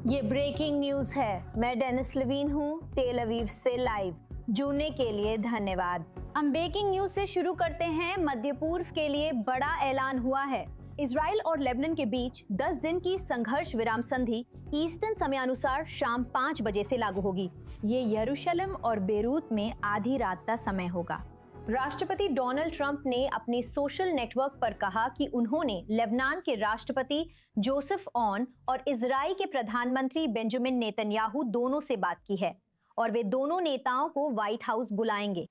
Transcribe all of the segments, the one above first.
ये breaking news है। मैं डेनिस लवीन हूँ, तेल अवीव से लाइव। जुड़ने के लिए धन्यवाद। हम ब्रेकिंग न्यूज से शुरू करते हैं। मध्य पूर्व के लिए बड़ा ऐलान हुआ है। इजराइल और लेबनान के बीच 10 दिन की संघर्ष विराम संधि ईस्टर्न समयानुसार शाम 5 बजे से लागू होगी। ये यरूशलेम और बेरूत में आधी रात का समय होगा। राष्ट्रपति डोनाल्ड ट्रंप ने अपने सोशल नेटवर्क पर कहा कि उन्होंने लेबनान के राष्ट्रपति जोसेफ ऑन और इजराइल के प्रधानमंत्री बेंजामिन नेतन्याहू दोनों से बात की है और वे दोनों नेताओं को व्हाइट हाउस बुलाएंगे।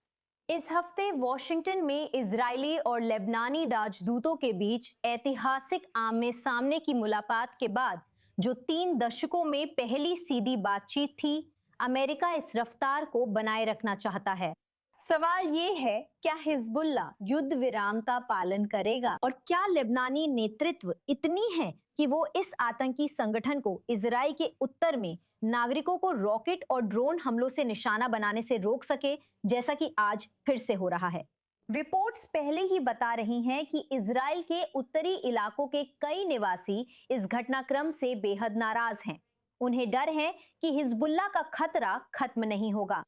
इस हफ्ते वॉशिंगटन में इजरायली और लेबनानी राजदूतों के बीच ऐतिहासिक आमने सामने की मुलाकात के बाद जो 3 दशकों में पहली सीधी बातचीत थी, अमेरिका इस रफ्तार को बनाए रखना चाहता है। सवाल ये है, क्या हिजबुल्लाह युद्ध विराम का पालन करेगा और क्या लेबनानी नेतृत्व इतनी है कि वो इस आतंकी संगठन को इजराइल के उत्तर में नागरिकों को रॉकेट और ड्रोन हमलों से निशाना बनाने से रोक सके, जैसा कि आज फिर से हो रहा है। रिपोर्ट्स पहले ही बता रही हैं कि इजराइल के उत्तरी इलाकों के कई निवासी इस घटनाक्रम से बेहद नाराज हैं। उन्हें डर है कि हिजबुल्लाह का खतरा खत्म नहीं होगा।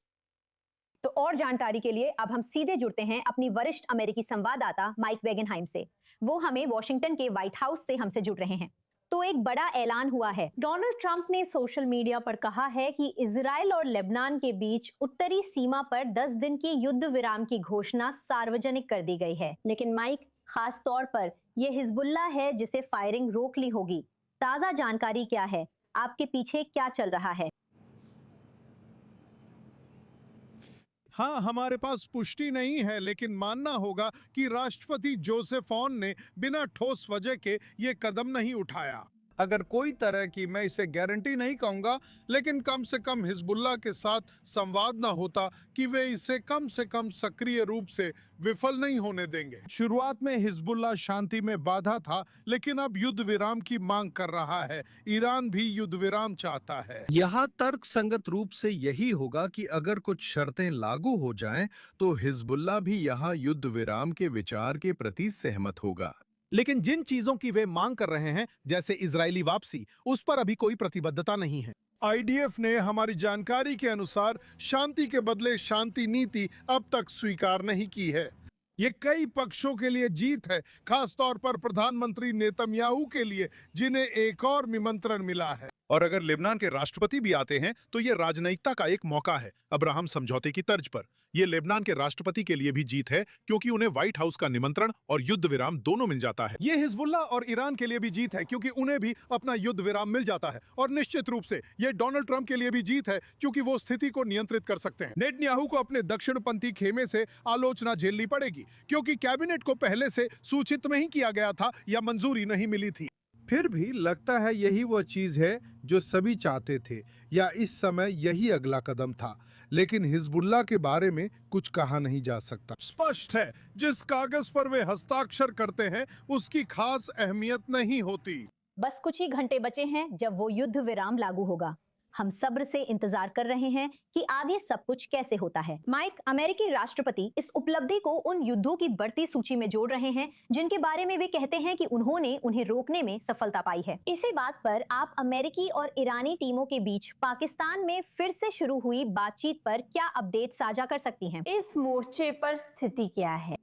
तो और जानकारी के लिए अब हम सीधे जुड़ते हैं अपनी वरिष्ठ अमेरिकी संवाददाता माइक वेगनहाइम से। वो हमें वॉशिंगटन के व्हाइट हाउस से हमसे जुड़ रहे हैं। तो एक बड़ा ऐलान हुआ है। डोनाल्ड ट्रंप ने सोशल मीडिया पर कहा है कि इजराइल और लेबनान के बीच उत्तरी सीमा पर 10 दिन की युद्ध विराम की घोषणा सार्वजनिक कर दी गई है। लेकिन माइक, खास तौर पर यह हिजबुल्लाह है जिसे फायरिंग रोक ली होगी। ताजा जानकारी क्या है? आपके पीछे क्या चल रहा है? हाँ, हमारे पास पुष्टि नहीं है, लेकिन मानना होगा कि राष्ट्रपति जोसेफ ऑन ने बिना ठोस वजह के ये कदम नहीं उठाया। अगर कोई तरह की, मैं इसे गारंटी नहीं कहूंगा, लेकिन कम से कम हिजबुल्लाह के साथ संवाद ना होता कि वे इसे कम से कम सक्रिय रूप से विफल नहीं होने देंगे। शुरुआत में हिजबुल्लाह शांति में बाधा था, लेकिन अब युद्ध विराम की मांग कर रहा है। ईरान भी युद्ध विराम चाहता है। यहाँ तर्क संगत रूप से यही होगा कि अगर कुछ शर्तें लागू हो जाएं, तो हिजबुल्लाह भी यहाँ युद्ध विराम के विचार के प्रति सहमत होगा। लेकिन जिन चीजों की वे मांग कर रहे हैं, जैसे इजरायली वापसी, उस पर अभी कोई प्रतिबद्धता नहीं है। आईडीएफ ने हमारी जानकारी के अनुसार शांति के बदले शांति नीति अब तक स्वीकार नहीं की है। ये कई पक्षों के लिए जीत है, खास तौर पर प्रधानमंत्री नेतन्याहू के लिए, जिन्हें एक और निमंत्रण मिला है। और अगर लेबनान के राष्ट्रपति भी आते हैं तो ये राजनयिकता का एक मौका है, अब्राहम समझौते की तर्ज पर। ये लेबनान के राष्ट्रपति के लिए भी जीत है, क्योंकि उन्हें व्हाइट हाउस का निमंत्रण और युद्ध विराम दोनों मिल जाता है। ये हिजबुल्लाह और ईरान के लिए भी जीत है, क्योंकि उन्हें भी अपना युद्ध विराम मिल जाता है। और निश्चित रूप से ये डोनाल्ड ट्रंप के लिए भी जीत है, क्योंकि वो स्थिति को नियंत्रित कर सकते हैं। नेतन्याहू को अपने दक्षिणपंथी खेमे से आलोचना झेलनी पड़ेगी, क्योंकि कैबिनेट को पहले से सूचित नहीं किया गया था या मंजूरी नहीं मिली थी। फिर भी लगता है यही वो चीज है जो सभी चाहते थे, या इस समय यही अगला कदम था। लेकिन हिजबुल्लाह के बारे में कुछ कहा नहीं जा सकता। स्पष्ट है, जिस कागज पर वे हस्ताक्षर करते हैं उसकी खास अहमियत नहीं होती। बस कुछ ही घंटे बचे हैं जब वो युद्ध विराम लागू होगा। हम सब्र से इंतजार कर रहे हैं कि आगे सब कुछ कैसे होता है। माइक, अमेरिकी राष्ट्रपति इस उपलब्धि को उन युद्धों की बढ़ती सूची में जोड़ रहे हैं जिनके बारे में वे कहते हैं कि उन्होंने उन्हें रोकने में सफलता पाई है। इसी बात पर आप अमेरिकी और ईरानी टीमों के बीच पाकिस्तान में फिर से शुरू हुई बातचीत पर क्या अपडेट साझा कर सकती हैं? इस मोर्चे पर स्थिति क्या है?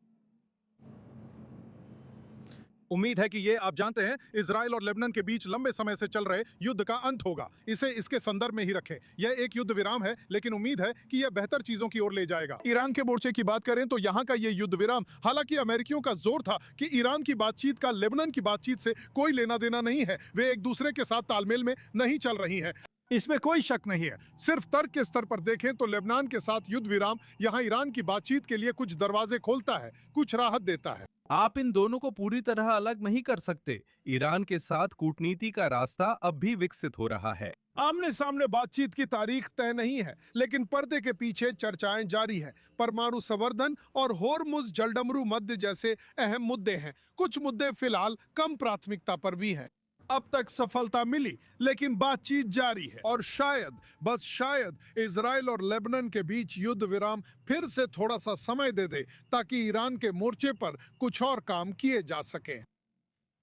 उम्मीद है कि ये आप जानते हैं, इजराइल और लेबनान के बीच लंबे समय से चल रहे युद्ध का अंत होगा। इसे इसके संदर्भ में ही रखें। यह एक युद्ध विराम है, लेकिन उम्मीद है कि यह बेहतर चीजों की ओर ले जाएगा। ईरान के मोर्चे की बात करें तो यहाँ का ये युद्ध विराम, हालांकि अमेरिकियों का जोर था कि ईरान की बातचीत का लेबनान की बातचीत से कोई लेना देना नहीं है, वे एक दूसरे के साथ तालमेल में नहीं चल रही है, इसमें कोई शक नहीं है। सिर्फ तर्क के स्तर पर देखें तो लेबनान के साथ युद्ध विराम यहाँ ईरान की बातचीत के लिए कुछ दरवाजे खोलता है, कुछ राहत देता है। आप इन दोनों को पूरी तरह अलग नहीं कर सकते। ईरान के साथ कूटनीति का रास्ता अब भी विकसित हो रहा है। आमने सामने बातचीत की तारीख तय नहीं है, लेकिन पर्दे के पीछे चर्चाएं जारी हैं। परमाणु संवर्धन और होर्मुज जलडमरू मध्य जैसे अहम मुद्दे हैं। कुछ मुद्दे फिलहाल कम प्राथमिकता पर भी हैं। अब तक सफलता मिली, लेकिन बातचीत जारी है और शायद, बस शायद, इजराइल और लेबनान के बीच युद्ध विराम फिर से थोड़ा सा समय दे दे, ताकि ईरान के मोर्चे पर कुछ और काम किए जा सके।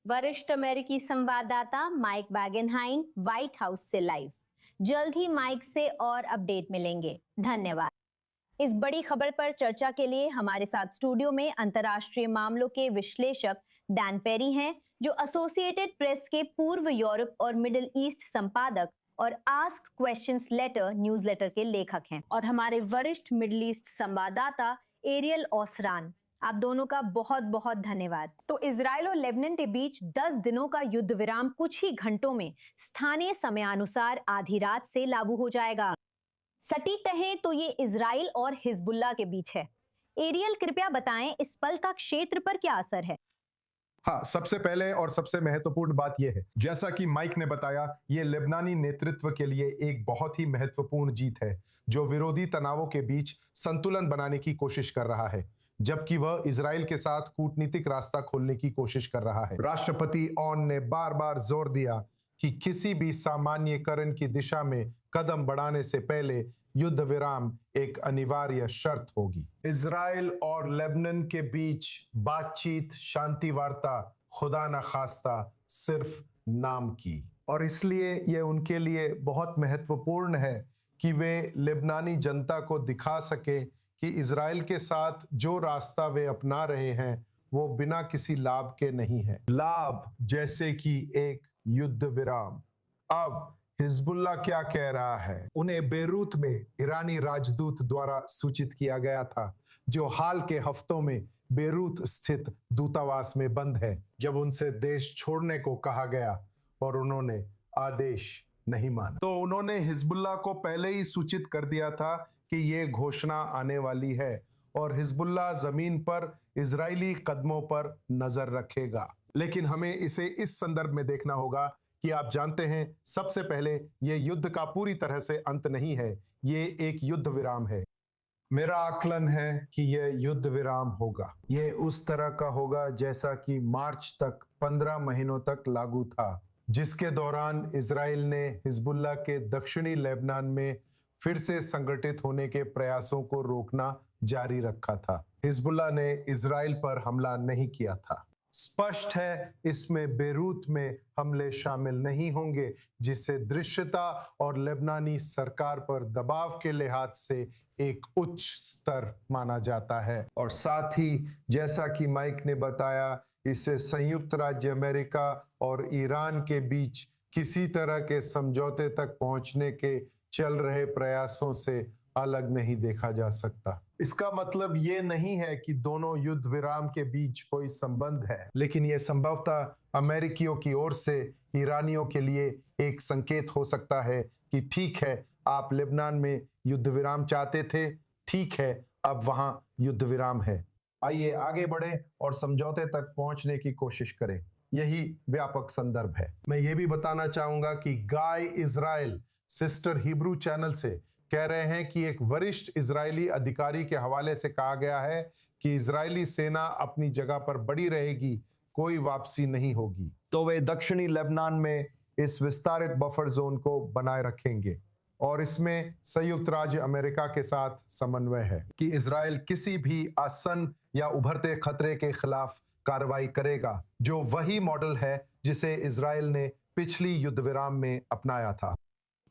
वरिष्ठ अमेरिकी संवाददाता माइक वैगनहाइन व्हाइट हाउस से लाइव। जल्द ही माइक से और अपडेट मिलेंगे। धन्यवाद। इस बड़ी खबर पर चर्चा के लिए हमारे साथ स्टूडियो में अंतर्राष्ट्रीय मामलों के विश्लेषक डैन पेरी हैं, जो एसोसिएटेड प्रेस के पूर्व यूरोप और मिडिल ईस्ट संपादक और आस्क क्वेश्चंस लेटर न्यूज़लेटर के लेखक हैं, और हमारे वरिष्ठ मिडिल ईस्ट संवाददाता एरियल ओसरान। आप दोनों का बहुत बहुत धन्यवाद। तो इजराइल और लेबनान के बीच 10 दिनों का युद्ध विराम कुछ ही घंटों में स्थानीय समयानुसार आधी रात से लागू हो जाएगा। सटीक कहें तो ये इजराइल और हिजबुल्लाह के बीच है। एरियल, कृपया बताएं इस पल का क्षेत्र पर क्या असर है? हाँ, सबसे पहले और सबसे महत्वपूर्ण बात यह है, जैसा कि माइक ने बताया, ये लेबनानी नेतृत्व के लिए एक बहुत ही महत्वपूर्ण जीत है, जो विरोधी तनावों के बीच संतुलन बनाने की कोशिश कर रहा है, जबकि वह इजराइल के साथ कूटनीतिक रास्ता खोलने की कोशिश कर रहा है। राष्ट्रपति ऑन ने बार बार जोर दिया कि किसी भी सामान्यीकरण की दिशा में कदम बढ़ाने से पहले युद्ध विराम एक अनिवार्य शर्त होगी। इजराइल और लेबनान के बीच बातचीत, शांति वार्ता खुदा न खास्ता सिर्फ नाम की, और इसलिए यह उनके लिए बहुत महत्वपूर्ण है कि वे लेबनानी जनता को दिखा सके कि इजराइल के साथ जो रास्ता वे अपना रहे हैं वो बिना किसी लाभ के नहीं है, लाभ जैसे कि एक युद्ध विराम। अब हिजबुल्लाह क्या कह रहा है? उन्हें बेरूत में ईरानी राजदूत द्वारा सूचित किया गया था, जो हाल के हफ्तों में बेरूत स्थित दूतावास में बंद है, जब उनसे देश छोड़ने को कहा गया और उन्होंने आदेश नहीं माना। तो उन्होंने हिजबुल्लाह को पहले ही सूचित कर दिया था कि ये घोषणा आने वाली है, और हिजबुल्लाह जमीन पर इजरायली कदमों पर नजर रखेगा। लेकिन हमें इसे इस संदर्भ में देखना होगा कि आप जानते हैं, सबसे पहले ये युद्ध का पूरी तरह से अंत नहीं है, ये एक युद्ध विराम है। मेरा आकलन है कि यह युद्ध विराम होगा। यह उस तरह का होगा जैसा कि मार्च तक 15 महीनों तक लागू था, जिसके दौरान इजराइल ने हिजबुल्लाह के दक्षिणी लेबनान में फिर से संगठित होने के प्रयासों को रोकना जारी रखा था। हिजबुल्लाह ने इजराइल पर हमला नहीं किया था। स्पष्ट है, इसमें बेरूत में हमले शामिल नहीं होंगे, जिसे दृश्यता और लेबनानी सरकार पर दबाव के लिहाज से एक उच्च स्तर माना जाता है। और साथ ही, जैसा कि माइक ने बताया, इसे संयुक्त राज्य अमेरिका और ईरान के बीच किसी तरह के समझौते तक पहुंचने के चल रहे प्रयासों से अलग नहीं देखा जा सकता। इसका मतलब ये नहीं है कि दोनों युद्ध विराम के बीच कोई संबंध है, लेकिन यह संभवतः अमेरिकियों की ओर से ईरानियों के लिए एक संकेत हो सकता है कि ठीक है, आप लेबनान में युद्ध विराम चाहते थे, ठीक है, अब वहां युद्ध विराम है, आइए आगे बढ़े और समझौते तक पहुंचने की कोशिश करें। यही व्यापक संदर्भ है। मैं ये भी बताना चाहूंगा कि गाय इजराइल सिस्टर हिब्रू चैनल से कह रहे हैं कि एक वरिष्ठ इजरायली अधिकारी के हवाले से कहा गया है कि इजरायली सेना अपनी जगह पर बड़ी रहेगी, कोई वापसी नहीं होगी। तो वे दक्षिणी लेबनान में इस विस्तारित बफर जोन को बनाए रखेंगे, और इसमें संयुक्त राज्य अमेरिका के साथ समन्वय है कि इजराइल किसी भी आसन्न या उभरते खतरे के खिलाफ कार्रवाई करेगा, जो वही मॉडल है जिसे इजराइल ने पिछली युद्ध विराम में अपनाया था।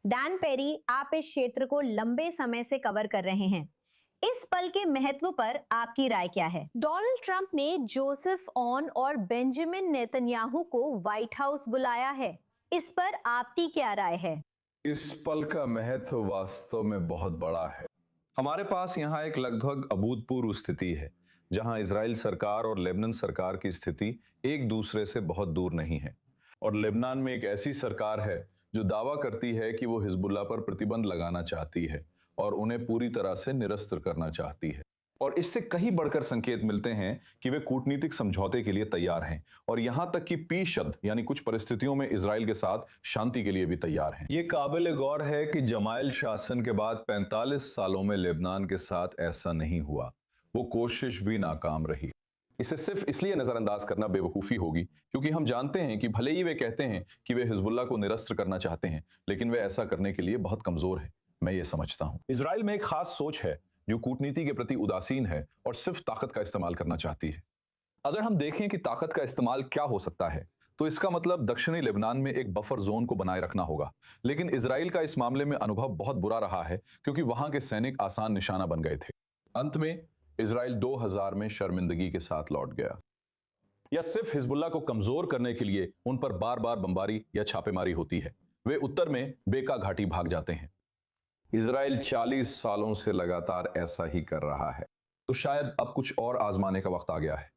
डैन पेरी, आप इस क्षेत्र को लंबे समय से कवर कर रहे हैं। इस पल के महत्व पर आपकी राय क्या है? डोनाल्ड ट्रंप ने जोसेफ ऑन और बेंजामिन नेतन्याहू को व्हाइट हाउस बुलाया है, इस पर आपकी क्या राय है? इस पल का महत्व वास्तव में बहुत बड़ा है। हमारे पास यहाँ एक लगभग अभूतपूर्व स्थिति है, जहाँ इजराइल सरकार और लेबनान सरकार की स्थिति एक दूसरे से बहुत दूर नहीं है, और लेबनान में एक ऐसी सरकार है जो दावा करती है कि वो हिजबुल्लाह पर प्रतिबंध लगाना चाहती है और उन्हें पूरी तरह से निरस्त करना चाहती है। और इससे कहीं बढ़कर संकेत मिलते हैं कि वे कूटनीतिक समझौते के लिए तैयार हैं, और यहां तक कि पी शब्द यानी कुछ परिस्थितियों में इजराइल के साथ शांति के लिए भी तैयार हैं। ये काबिल गौर है कि जमाइल शासन के बाद 45 सालों में लेबनान के साथ ऐसा नहीं हुआ। वो कोशिश भी नाकाम रही। इसे सिर्फ इसलिए नजरअंदाज करना बेवकूफ़ी होगी क्योंकि हम जानते हैं कि भले ही वे कहते हैं कि वे हिजबुल्लाह को निरस्त करना चाहते हैं, लेकिन वे ऐसा करने के लिए बहुत कमजोर है। मैं ये समझता हूँ इजराइल में एक खास सोच है जो कूटनीति के प्रति उदासीन है और सिर्फ ताकत का इस्तेमाल करना चाहती है। अगर हम देखें कि ताकत का इस्तेमाल क्या हो सकता है, तो इसका मतलब दक्षिणी लेबनान में एक बफर जोन को बनाए रखना होगा। लेकिन इजराइल का इस मामले में अनुभव बहुत बुरा रहा है, क्योंकि वहां के सैनिक आसान निशाना बन गए थे। अंत में इजराइल 2000 में शर्मिंदगी के साथ लौट गया। या सिर्फ हिजबुल्लाह को कमजोर करने के लिए उन पर बार बार बमबारी या छापेमारी होती है। वे उत्तर में बेका घाटी भाग जाते हैं। इजराइल 40 सालों से लगातार ऐसा ही कर रहा है, तो शायद अब कुछ और आजमाने का वक्त आ गया है।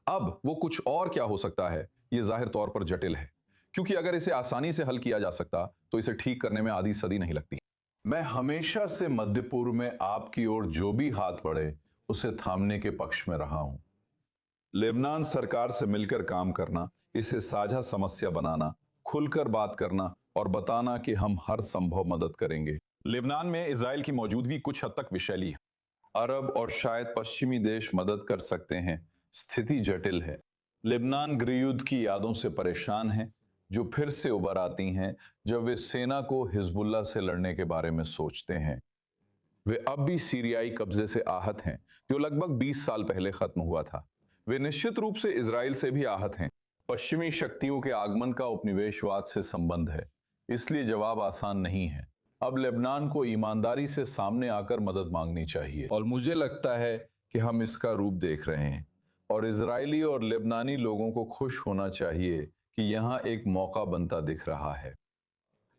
अब वो कुछ और क्या हो सकता है, ये जाहिर तौर पर जटिल है, क्योंकि अगर इसे आसानी से हल किया जा सकता तो इसे ठीक करने में आधी सदी नहीं लगती। मैं हमेशा से मध्य पूर्व में आपकी ओर जो भी हाथ बढ़े उसे थामने के पक्ष में रहा हूं। लेबनान सरकार से मिलकर काम करना, इसे साझा समस्या बनाना, खुलकर बात करना और बताना कि हम हर संभव मदद करेंगे। लेबनान में इजराइल की मौजूदगी कुछ हद तक विषैली है। अरब और शायद पश्चिमी देश मदद कर सकते हैं। स्थिति जटिल है। लेबनान गृहयुद्ध की यादों से परेशान है, जो फिर से उभर आती हैं जब वे सेना को हिजबुल्लाह से लड़ने के बारे में सोचते हैं। वे अब भी सीरियाई कब्जे से आहत हैं, जो लगभग 20 साल पहले खत्म हुआ था। वे निश्चित रूप से इजराइल से भी आहत हैं। पश्चिमी शक्तियों के आगमन का उपनिवेशवाद से संबंध है, इसलिए जवाब आसान नहीं है। अब लेबनान को ईमानदारी से सामने आकर मदद मांगनी चाहिए, और मुझे लगता है कि हम इसका रूप देख रहे हैं। और इजरायली और लेबनानी लोगों को खुश होना चाहिए कि यहाँ एक मौका बनता दिख रहा है।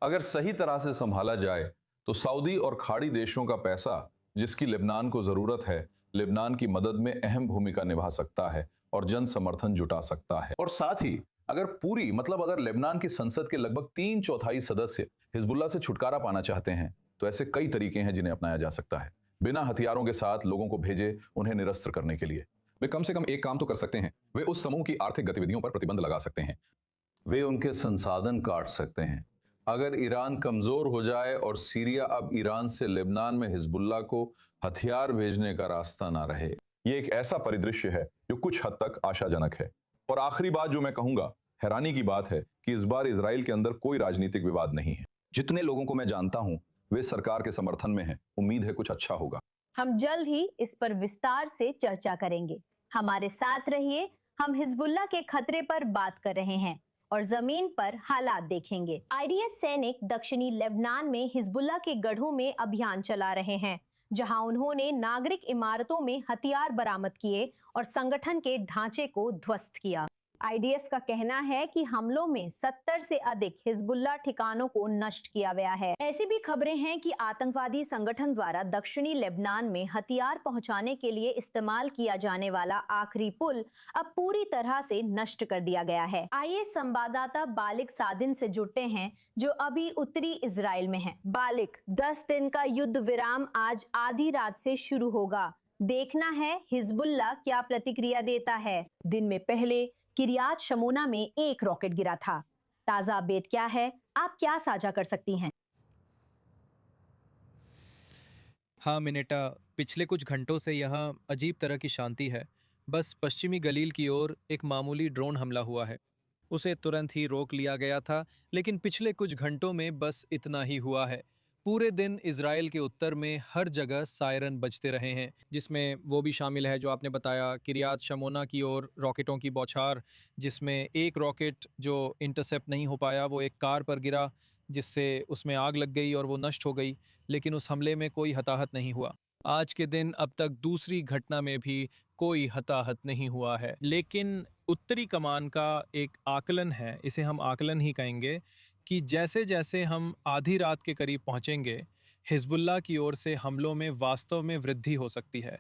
अगर सही तरह से संभाला जाए तो सऊदी और खाड़ी देशों का पैसा, जिसकी लेबनान को जरूरत है, लेबनान की मदद में अहम भूमिका निभा सकता है और जन समर्थन जुटा सकता है। और साथ ही अगर लेबनान की संसद के लगभग 3/4 सदस्य हिजबुल्लाह से छुटकारा पाना चाहते हैं, तो ऐसे कई तरीके हैं जिन्हें अपनाया जा सकता है। बिना हथियारों के साथ लोगों को भेजे उन्हें निरस्त्र करने के लिए। वे कम से कम एक काम तो कर सकते हैं, वे उस समूह की आर्थिक गतिविधियों पर प्रतिबंध लगा सकते हैं। वे उनके संसाधन काट सकते हैं। अगर ईरान कमजोर हो जाए और सीरिया अब ईरान से लेबनान में हिजबुल्लाह को हथियार भेजने का रास्ता ना रहे, ये एक ऐसा परिदृश्य है जो कुछ हद तक आशाजनक है। और आखिरी बात जो मैं कहूंगा, हैरानी की बात है कि इस बार इजराइल के अंदर कोई राजनीतिक विवाद नहीं है। जितने लोगों को मैं जानता हूं, वे सरकार के समर्थन में हैं। उम्मीद है कुछ अच्छा होगा। हम जल्द ही इस पर विस्तार से चर्चा करेंगे। हमारे साथ रहिए। हम हिजबुल्लाह के खतरे पर बात कर रहे हैं और जमीन पर हालात देखेंगे। आईडीएस सैनिक दक्षिणी लेबनान में हिजबुल्लाह के गढ़ों में अभियान चला रहे हैं, जहां उन्होंने नागरिक इमारतों में हथियार बरामद किए और संगठन के ढांचे को ध्वस्त किया। आईडीएस का कहना है कि हमलों में 70 से अधिक हिजबुल्लाह ठिकानों को नष्ट किया गया है। ऐसी भी खबरें हैं कि आतंकवादी संगठन द्वारा दक्षिणी लेबनान में हथियार पहुंचाने के लिए इस्तेमाल किया जाने वाला आखिरी पुल अब पूरी तरह से नष्ट कर दिया गया है। आइए संवाददाता बालिक सादिन से जुड़ते हैं, जो अभी उत्तरी इजराइल में है। बालिक, 10 दिन का युद्ध विराम आज आधी रात से शुरू होगा। देखना है हिजबुल्लाह क्या प्रतिक्रिया देता है। दिन में पहले किरियात शमोना में एक रॉकेट गिरा था। ताजा अपडेट क्या है, आप क्या साझा कर सकती हैं? हाँ मिनेटा, पिछले कुछ घंटों से यहाँ अजीब तरह की शांति है। बस पश्चिमी गलील की ओर एक मामूली ड्रोन हमला हुआ है। उसे तुरंत ही रोक लिया गया था, लेकिन पिछले कुछ घंटों में बस इतना ही हुआ है। पूरे दिन इजराइल के उत्तर में हर जगह सायरन बजते रहे हैं, जिसमें वो भी शामिल है जो आपने बताया, किरियात शमोना की ओर रॉकेटों की बौछार, जिसमें एक रॉकेट जो इंटरसेप्ट नहीं हो पाया वो एक कार पर गिरा, जिससे उसमें आग लग गई और वो नष्ट हो गई, लेकिन उस हमले में कोई हताहत नहीं हुआ। आज के दिन अब तक दूसरी घटना में भी कोई हताहत नहीं हुआ है। लेकिन उत्तरी कमान का एक आकलन है, इसे हम आकलन ही कहेंगे, कि जैसे जैसे हम आधी रात के करीब पहुंचेंगे, हिजबुल्लाह की ओर से हमलों में वास्तव में वृद्धि हो सकती है।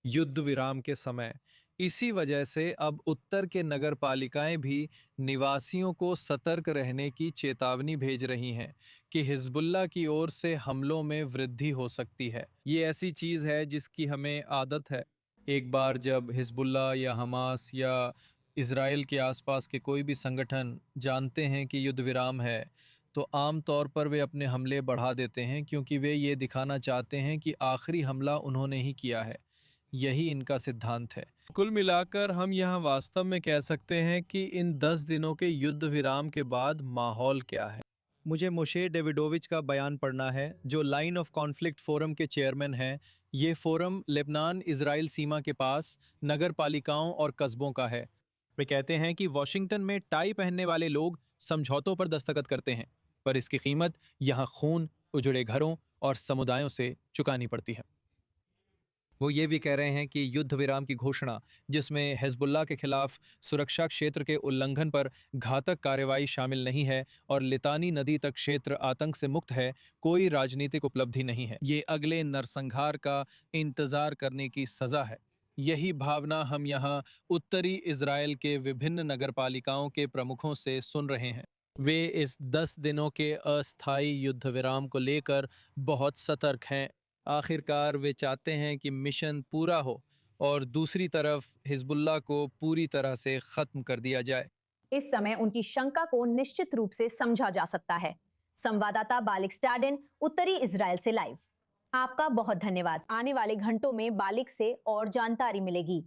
युद्ध विराम के समय इसी वजह से अब उत्तर के नगर पालिकाएं भी निवासियों को सतर्क रहने की चेतावनी भेज रही हैं कि हिजबुल्लाह की ओर से हमलों में वृद्धि हो सकती है। ये ऐसी चीज़ है जिसकी हमें आदत है। एक बार जब हिजबुल्लाह या हमास या इज़राइल के आसपास के कोई भी संगठन जानते हैं कि युद्ध विराम है, तो आम तौर पर वे अपने हमले बढ़ा देते हैं, क्योंकि वे ये दिखाना चाहते हैं कि आखिरी हमला उन्होंने ही किया है। यही इनका सिद्धांत है। कुल मिलाकर हम यहाँ वास्तव में कह सकते हैं कि इन 10 दिनों के युद्ध विराम के बाद माहौल क्या है। मुझे मोशे डेविडोविच का बयान पढ़ना है, जो लाइन ऑफ कॉन्फ्लिक्ट फोरम के चेयरमैन हैं। ये फोरम लेबनान इजराइल सीमा के पास नगर पालिकाओं और कस्बों का है। वे कहते हैं कि वॉशिंगटन में टाई पहनने वाले लोग समझौतों पर दस्तखत करते हैं, पर इसकी कीमत यहाँ खून, उजड़े घरों और समुदायों से चुकानी पड़ती है। वो ये भी कह रहे हैं कि युद्ध विराम की घोषणा, जिसमें हिजबुल्लाह के खिलाफ सुरक्षा क्षेत्र के उल्लंघन पर घातक कार्रवाई शामिल नहीं है और लितानी नदी तक क्षेत्र आतंक से मुक्त है, कोई राजनीतिक उपलब्धि नहीं है। ये अगले नरसंहार का इंतजार करने की सजा है। यही भावना हम यहाँ उत्तरी इजराइल के विभिन्न नगरपालिकाओं के प्रमुखों से सुन रहे हैं। वे इस 10 दिनों के अस्थायी युद्ध विराम को लेकर बहुत सतर्क हैं। आखिरकार वे चाहते हैं कि मिशन पूरा हो और दूसरी तरफ हिजबुल्लाह को पूरी तरह से खत्म कर दिया जाए। इस समय उनकी शंका को निश्चित रूप से समझा जा सकता है। संवाददाता बालिक स्टाडिन, उत्तरी इजराइल से लाइव। आपका बहुत धन्यवाद। आने वाले घंटों में बालिक से और जानकारी मिलेगी।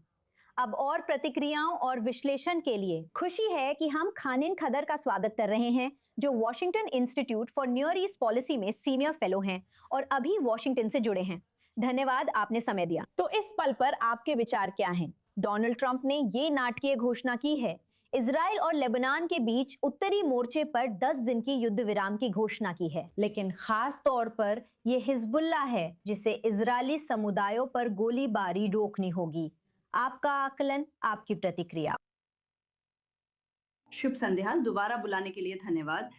अब और प्रतिक्रियाओं और विश्लेषण के लिए खुशी है कि हम खानिन खदर का स्वागत कर रहे हैं, जो Washington institute for near east policy में सीनियर फेलो हैं और अभी वॉशिंगटन से जुड़े हैं। धन्यवाद, आपने समय दिया। तो इस पल पर आपके विचार क्या हैं? डोनाल्ड ट्रंप ने ये नाटकीय घोषणा की है, इजराइल और लेबनान के बीच उत्तरी मोर्चे पर 10 दिन की युद्ध विराम की घोषणा की है, लेकिन खास तौर पर यह हिजबुल्लाह है जिसे इजरायली समुदायों पर गोलीबारी रोकनी होगी। आपका आकलन, आपकी प्रतिक्रिया। शुभ संध्या, दोबारा बुलाने के लिए धन्यवाद।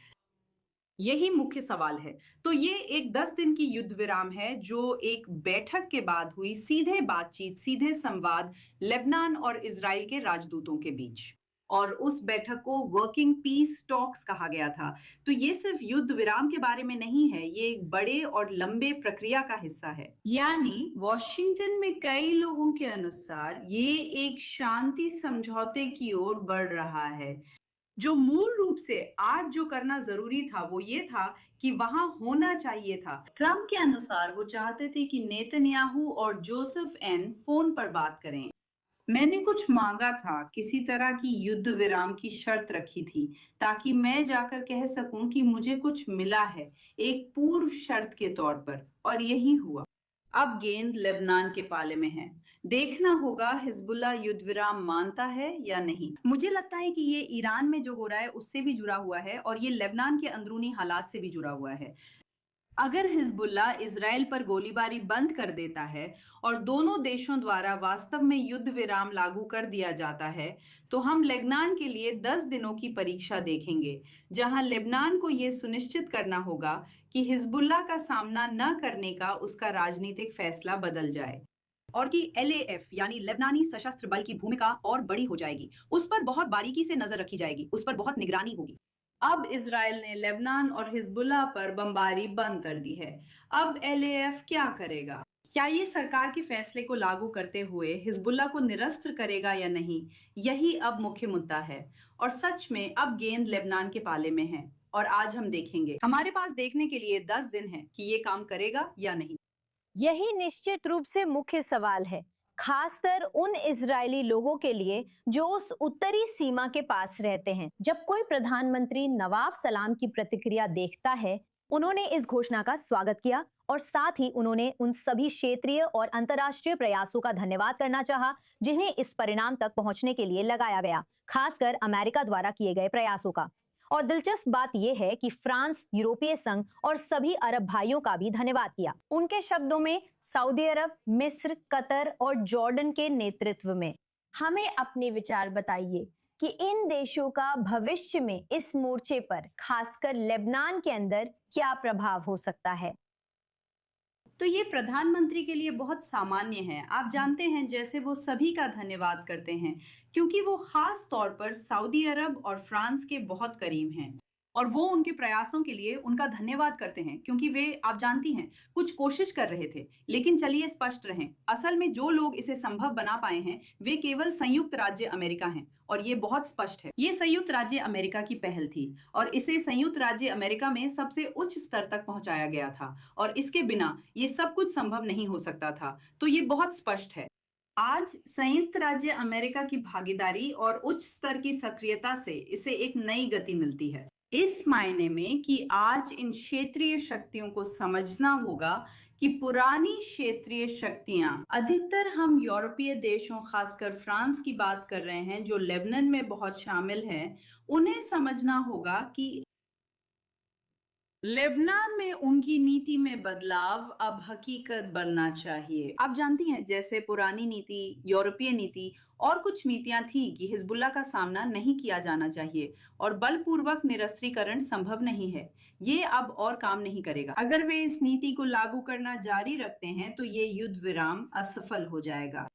यही मुख्य सवाल है। तो ये एक 10 दिन की युद्ध विराम है जो एक बैठक के बाद हुई, सीधे बातचीत, सीधे संवाद लेबनान और इजराइल के राजदूतों के बीच, और उस बैठक को वर्किंग पीस टॉक्स कहा गया था। तो ये सिर्फ युद्ध विराम के बारे में नहीं है, ये एक बड़े और लंबे प्रक्रिया का हिस्सा है। यानी वॉशिंगटन में कई लोगों के अनुसार ये एक शांति समझौते की ओर बढ़ रहा है, जो मूल रूप से आज जो करना जरूरी था वो ये था कि वहां होना चाहिए था। ट्रंप के अनुसार वो चाहते थे कि नेतन्याहू और जोसेफ एन फोन पर बात करें। मैंने कुछ मांगा था, किसी तरह की युद्ध विराम की शर्त रखी थी, ताकि मैं जाकर कह सकूं कि मुझे कुछ मिला है, एक पूर्व शर्त के तौर पर, और यही हुआ। अब गेंद लेबनान के पाले में है। देखना होगा हिजबुल्लाह युद्ध विराम मानता है या नहीं। मुझे लगता है कि ये ईरान में जो हो रहा है उससे भी जुड़ा हुआ है, और ये लेबनान के अंदरूनी हालात से भी जुड़ा हुआ है। अगर हिजबुल्लाह इजराइल पर गोलीबारी बंद कर देता है और दोनों देशों द्वारा वास्तव में युद्ध विराम लागू कर दिया जाता है, तो हम लेबनान के लिए 10 दिनों की परीक्षा देखेंगे, जहां लेबनान को यह सुनिश्चित करना होगा कि हिजबुल्लाह का सामना न करने का उसका राजनीतिक फैसला बदल जाए, और कि LAF यानी लेबनानी सशस्त्र बल की भूमिका और बड़ी हो जाएगी। उस पर बहुत बारीकी से नजर रखी जाएगी, उस पर बहुत निगरानी होगी। अब इजराइल ने लेबनान और हिजबुल्लाह पर बमबारी बंद कर दी है। अब LAF क्या करेगा? क्या ये सरकार के फैसले को लागू करते हुए हिजबुल्लाह को निरस्त करेगा या नहीं? यही अब मुख्य मुद्दा है, और सच में अब गेंद लेबनान के पाले में है, और आज हम देखेंगे। हमारे पास देखने के लिए 10 दिन है कि ये काम करेगा या नहीं। यही निश्चित रूप से मुख्य सवाल है, खासकर उन इजरायली लोगों के लिए जो उस उत्तरी सीमा के पास रहते हैं। जब कोई प्रधानमंत्री नवाब सलाम की प्रतिक्रिया देखता है, उन्होंने इस घोषणा का स्वागत किया और साथ ही उन्होंने उन सभी क्षेत्रीय और अंतर्राष्ट्रीय प्रयासों का धन्यवाद करना चाहा जिन्हें इस परिणाम तक पहुंचने के लिए लगाया गया, खासकर अमेरिका द्वारा किए गए प्रयासों का। और दिलचस्प बात यह है कि फ्रांस, यूरोपीय संघ और सभी अरब भाइयों का भी धन्यवाद किया। उनके शब्दों में सऊदी अरब, मिस्र, कतर और जॉर्डन के नेतृत्व में। हमें अपने विचार बताइए कि इन देशों का भविष्य में इस मोर्चे पर, खासकर लेबनान के अंदर, क्या प्रभाव हो सकता है। तो ये प्रधानमंत्री के लिए बहुत सामान्य है। आप जानते हैं, जैसे वो सभी का धन्यवाद करते हैं क्योंकि वो खास तौर पर सऊदी अरब और फ्रांस के बहुत करीब हैं, और वो उनके प्रयासों के लिए उनका धन्यवाद करते हैं क्योंकि वे, आप जानती हैं, कुछ कोशिश कर रहे थे। लेकिन चलिए स्पष्ट रहें, असल में जो लोग इसे संभव बना पाए हैं वे केवल संयुक्त राज्य अमेरिका हैं, और ये बहुत स्पष्ट है। ये संयुक्त राज्य अमेरिका की पहल थी और इसे संयुक्त राज्य अमेरिका में सबसे उच्च स्तर तक पहुंचाया गया था, और इसके बिना ये सब कुछ संभव नहीं हो सकता था। तो ये बहुत स्पष्ट है। आज संयुक्त राज्य अमेरिका की भागीदारी और उच्च स्तर की सक्रियता से इसे एक नई गति मिलती है, इस मायने में कि आज इन क्षेत्रीय शक्तियों को समझना होगा कि पुरानी क्षेत्रीय शक्तियां, अधिकतर हम यूरोपीय देशों खासकर फ्रांस की बात कर रहे हैं जो लेबनान में बहुत शामिल हैं, उन्हें समझना होगा कि लेबनान में उनकी नीति में बदलाव अब हकीकत बनना चाहिए। आप जानती हैं, जैसे पुरानी नीति, यूरोपीय नीति और कुछ नीतियां थी कि हिजबुल्लाह का सामना नहीं किया जाना चाहिए और बलपूर्वक निरस्त्रीकरण संभव नहीं है। ये अब और काम नहीं करेगा। अगर वे इस नीति को लागू करना जारी रखते हैं तो ये युद्ध विराम असफल हो जाएगा।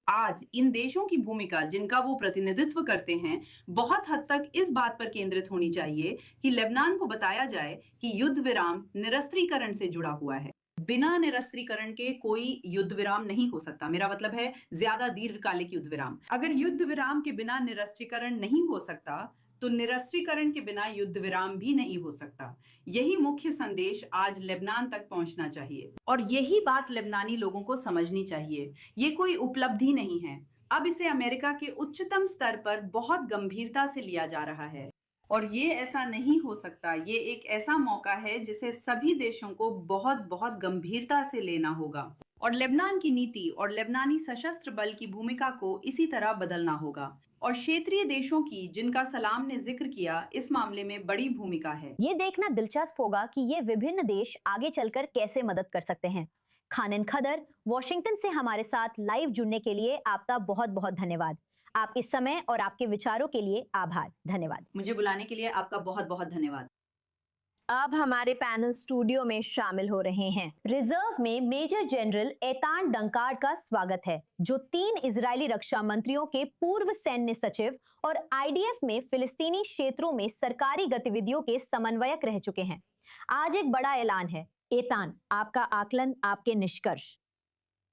आज इन देशों की भूमिका जिनका वो प्रतिनिधित्व करते हैं बहुत हद तक इस बात पर केंद्रित होनी चाहिए कि लेबनान को बताया जाए कि युद्ध विराम निरस्त्रीकरण से जुड़ा हुआ है। बिना निरस्त्रीकरण के कोई युद्ध विराम नहीं हो सकता। मेरा मतलब है ज्यादा दीर्घकालिक युद्ध विराम। अगर युद्ध विराम के बिना निरस्त्रीकरण नहीं हो सकता तो निरस्त्रीकरण के बिना युद्ध विराम भी नहीं हो सकता। यही मुख्य संदेश आज लेबनान तक पहुंचना चाहिए और यही बात लेबनानी लोगों को समझनी चाहिए। ये कोई उपलब्धि नहीं है, अब इसे अमेरिका के उच्चतम स्तर पर बहुत गंभीरता से लिया जा रहा है और ये ऐसा नहीं हो सकता। ये एक ऐसा मौका है जिसे सभी देशों को बहुत बहुत गंभीरता से लेना होगा और लेबनान की नीति और लेबनानी सशस्त्र बल की भूमिका को इसी तरह बदलना होगा और क्षेत्रीय देशों की, जिनका सलाम ने जिक्र किया, इस मामले में बड़ी भूमिका है। ये देखना दिलचस्प होगा कि ये विभिन्न देश आगे चलकर कैसे मदद कर सकते हैं। खानिन खदर, वॉशिंगटन से हमारे साथ लाइव जुड़ने के लिए आपका बहुत बहुत धन्यवाद। आपके समय और आपके विचारों के लिए आभार। धन्यवाद। मुझे बुलाने के लिए आपका बहुत बहुत धन्यवाद। अब हमारे पैनल स्टूडियो में शामिल हो रहे हैं। रिजर्व में मेजर जनरल एतान डंकार्ड का स्वागत है, जो 3 इजरायली रक्षा मंत्रियों के पूर्व सैन्य सचिव और आईडीएफ में फिलिस्तीनी क्षेत्रों में सरकारी गतिविधियों के समन्वयक रह चुके हैं। आज एक बड़ा ऐलान है। एतान, आपका आकलन, आपके निष्कर्ष।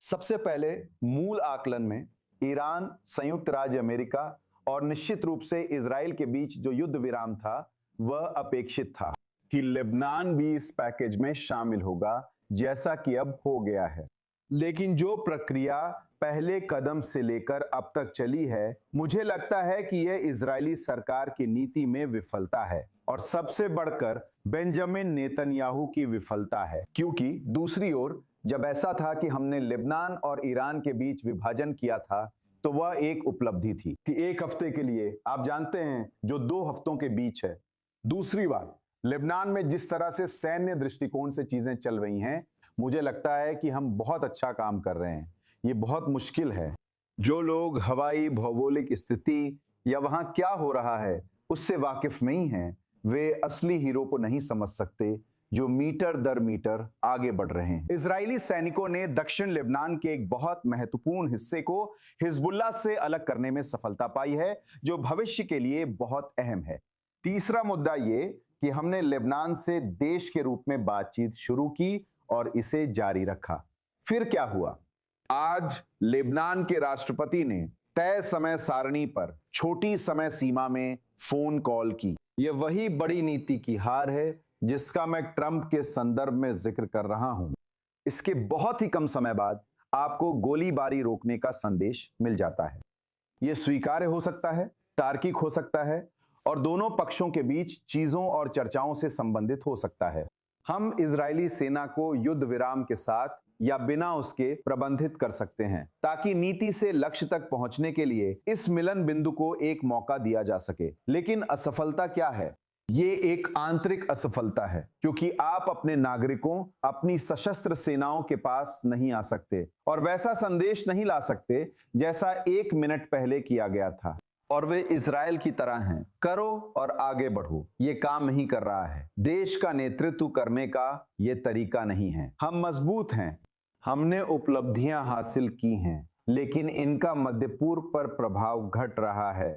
सबसे पहले मूल आकलन में ईरान, संयुक्त राज्य अमेरिका और निश्चित रूप से इजराइल के बीच जो युद्ध विराम था वह अपेक्षित था कि लेबनान भी इस पैकेज में शामिल होगा, जैसा कि अब हो गया है। लेकिन जो प्रक्रिया पहले कदम से लेकर अब तक चली है, मुझे लगता है कि यह इजरायली सरकार की नीति में विफलता है और सबसे बढ़कर बेंजामिन नेतन्याहू की विफलता है। क्योंकि दूसरी ओर जब ऐसा था कि हमने लेबनान और ईरान के बीच विभाजन किया था तो वह एक उपलब्धि थी कि 1 हफ्ते के लिए, आप जानते हैं, जो 2 हफ्तों के बीच है। दूसरी बात, लेबनान में जिस तरह से सैन्य दृष्टिकोण से चीजें चल रही हैं, मुझे लगता है कि हम बहुत अच्छा काम कर रहे हैं। ये बहुत मुश्किल है। जो लोग हवाई भौगोलिक स्थिति या वहां क्या हो रहा है उससे वाकिफ नहीं हैं, वे असली हीरो को नहीं समझ सकते जो मीटर दर मीटर आगे बढ़ रहे हैं। इजरायली सैनिकों ने दक्षिण लेबनान के एक बहुत महत्वपूर्ण हिस्से को हिजबुल्लाह से अलग करने में सफलता पाई है, जो भविष्य के लिए बहुत अहम है। तीसरा मुद्दा ये कि हमने लेबनान से देश के रूप में बातचीत शुरू की और इसे जारी रखा। फिर क्या हुआ? आज लेबनान के राष्ट्रपति ने तय समय सारणी पर छोटी समय सीमा में फोन कॉल की। यह वही बड़ी नीति की हार है जिसका मैं ट्रंप के संदर्भ में जिक्र कर रहा हूं। इसके बहुत ही कम समय बाद आपको गोलीबारी रोकने का संदेश मिल जाता है। यह स्वीकार्य हो सकता है, तार्किक हो सकता है और दोनों पक्षों के बीच चीजों और चर्चाओं से संबंधित हो सकता है। हम इजरायली सेना को युद्ध विराम के साथ या बिना उसके प्रबंधित कर सकते हैं ताकि नीति से लक्ष्य तक पहुंचने के लिए इस मिलन बिंदु को एक मौका दिया जा सके। लेकिन असफलता क्या है? ये एक आंतरिक असफलता है, क्योंकि आप अपने नागरिकों, अपनी सशस्त्र सेनाओं के पास नहीं आ सकते और वैसा संदेश नहीं ला सकते जैसा 1 मिनट पहले किया गया था। और वे इजराइल की तरह हैं, करो और आगे बढ़ो। ये काम नहीं कर रहा है। देश का नेतृत्व करने का ये तरीका नहीं है। हम मजबूत हैं, हमने उपलब्धियां हासिल की हैं, लेकिन इनका मध्य पूर्व पर प्रभाव घट रहा है।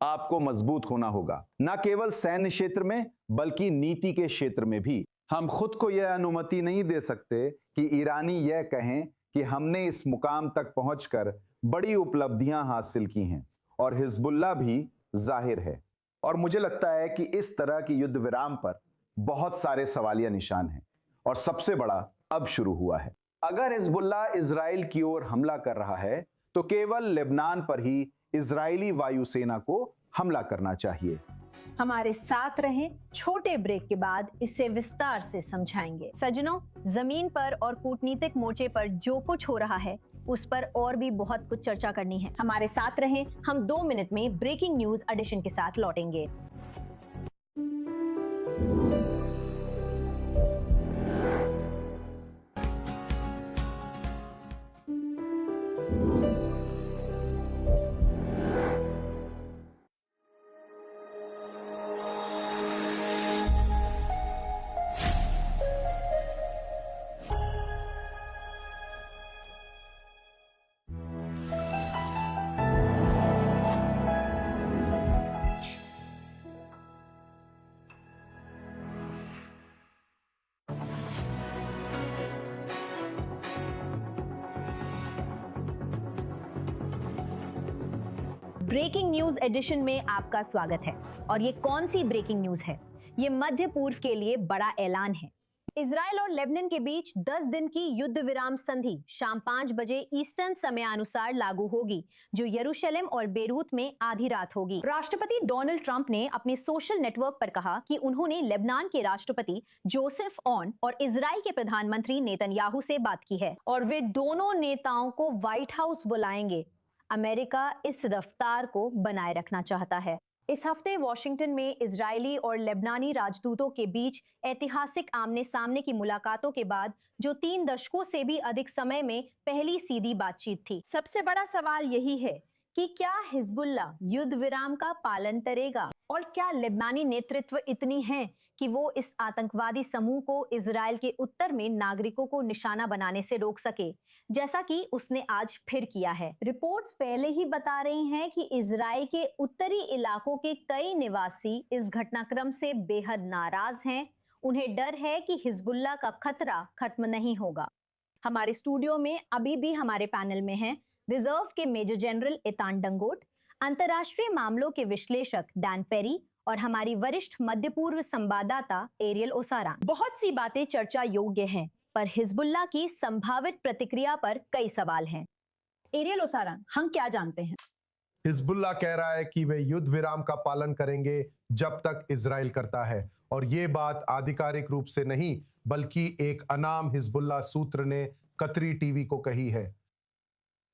आपको मजबूत होना होगा, न केवल सैन्य क्षेत्र में बल्कि नीति के क्षेत्र में भी। हम खुद को यह अनुमति नहीं दे सकते कि ईरानी यह कहें कि हमने इस मुकाम तक पहुंचकर बड़ी उपलब्धियां हासिल की हैं, और हिजबुल्लाह भी जाहिर है। और मुझे लगता है कि इस तरह की युद्ध विराम पर बहुत सारे सवालिया निशान हैं और सबसे बड़ा अब शुरू हुआ है। अगर हिजबुल्लाह इजराइल की ओर हमला कर रहा है तो केवल लेबनान पर ही इजरायली वायुसेना को हमला करना चाहिए। हमारे साथ रहें, छोटे ब्रेक के बाद इसे विस्तार से समझाएंगे। सज्जनों, जमीन पर और कूटनीतिक मोर्चे पर जो कुछ हो रहा है उस पर और भी बहुत कुछ चर्चा करनी है। हमारे साथ रहें, हम 2 मिनट में ब्रेकिंग न्यूज एडिशन के साथ लौटेंगे। ब्रेकिंग न्यूज एडिशन में आपका स्वागत है। और ये कौन सी ब्रेकिंग न्यूज है? ये मध्य पूर्व के लिए बड़ा ऐलान है। इजराइल और लेबनान के बीच 10 दिन की युद्ध विराम संधि शाम 5 बजे ईस्टर्न समयानुसार लागू होगी, जो यरूशलेम और बेरूत में आधी रात होगी। राष्ट्रपति डोनाल्ड ट्रंप ने अपने सोशल नेटवर्क पर कहा कि उन्होंने लेबनान के राष्ट्रपति जोसेफ ऑन और इजराइल के प्रधानमंत्री नेतन्याहू से बात की है और वे दोनों नेताओं को व्हाइट हाउस बुलाएंगे। अमेरिका इस रफ्तार को बनाए रखना चाहता है। इस हफ्ते वॉशिंगटन में इजरायली और लेबनानी राजदूतों के बीच ऐतिहासिक आमने सामने की मुलाकातों के बाद जो 3 दशकों से भी अधिक समय में पहली सीधी बातचीत थी। सबसे बड़ा सवाल यही है कि क्या हिजबुल्लाह युद्ध विराम का पालन करेगा और क्या लेबनानी नेतृत्व इतनी है कि वो इस आतंकवादी समूह को इजराइल के उत्तर में नागरिकों को निशाना बनाने से रोक सके, जैसा कि उसने आज फिर किया है। रिपोर्ट्स पहले ही बता रही हैं कि इजराइल के उत्तरी इलाकों के कई निवासी इस घटनाक्रम से बेहद नाराज हैं। उन्हें डर है कि हिजबुल्लाह का खतरा खत्म नहीं होगा। हमारे स्टूडियो में अभी भी हमारे पैनल में हैं रिजर्व के मेजर जनरल इतान डंगोट, अंतर्राष्ट्रीय मामलों के विश्लेषक डैन पेरी और हमारी वरिष्ठ मध्य पूर्व संवाददाता एरियल ओसारान। बहुत सी बातें चर्चा योग्य हैं, पर हिजबुल्लाह की संभावित प्रतिक्रिया पर कई सवाल हैं। एरियल ओसारान, हम क्या जानते हैं? हिजबुल्लाह कह रहा है कि वे युद्ध विराम का पालन करेंगे जब तक इजराइल करता है, और ये बात आधिकारिक रूप से नहीं बल्कि एक अनाम हिजबुल्लाह सूत्र ने कतरी टीवी को कही है।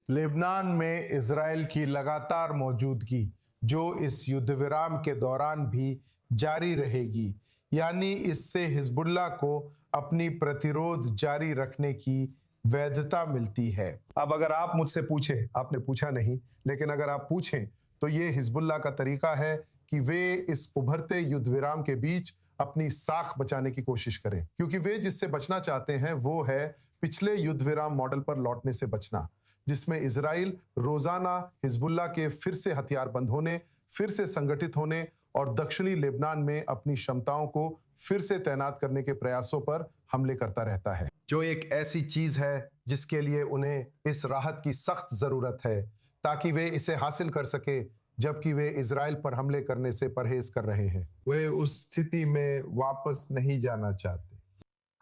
लेबनान में इजराइल की लगातार मौजूदगी जो इस युद्ध विराम के दौरान भी जारी रहेगी, यानी इससे हिजबुल्लाह को अपनी प्रतिरोध जारी रखने की वैधता मिलती है। अब अगर आप मुझसे पूछें, आपने पूछा नहीं, लेकिन अगर आप पूछें तो ये हिजबुल्लाह का तरीका है कि वे इस उभरते युद्ध विराम के बीच अपनी साख बचाने की कोशिश करें, क्योंकि वे जिससे बचना चाहते हैं वो है पिछले युद्ध विराम मॉडल पर लौटने से बचना, जिसमें इजराइल रोजाना हिजबुल्लाह के फिर से हथियारबंद होने, फिर से संगठित होने और दक्षिणी लेबनान में अपनी क्षमताओं को फिर से तैनात करने के प्रयासों पर हमले करता रहता है, जो एक ऐसी चीज है जिसके लिए उन्हें इस राहत की सख्त जरूरत है ताकि वे इसे हासिल कर सके, जबकि वे इजराइल पर हमले करने से परहेज कर रहे हैं। वे उस स्थिति में वापस नहीं जाना चाहते।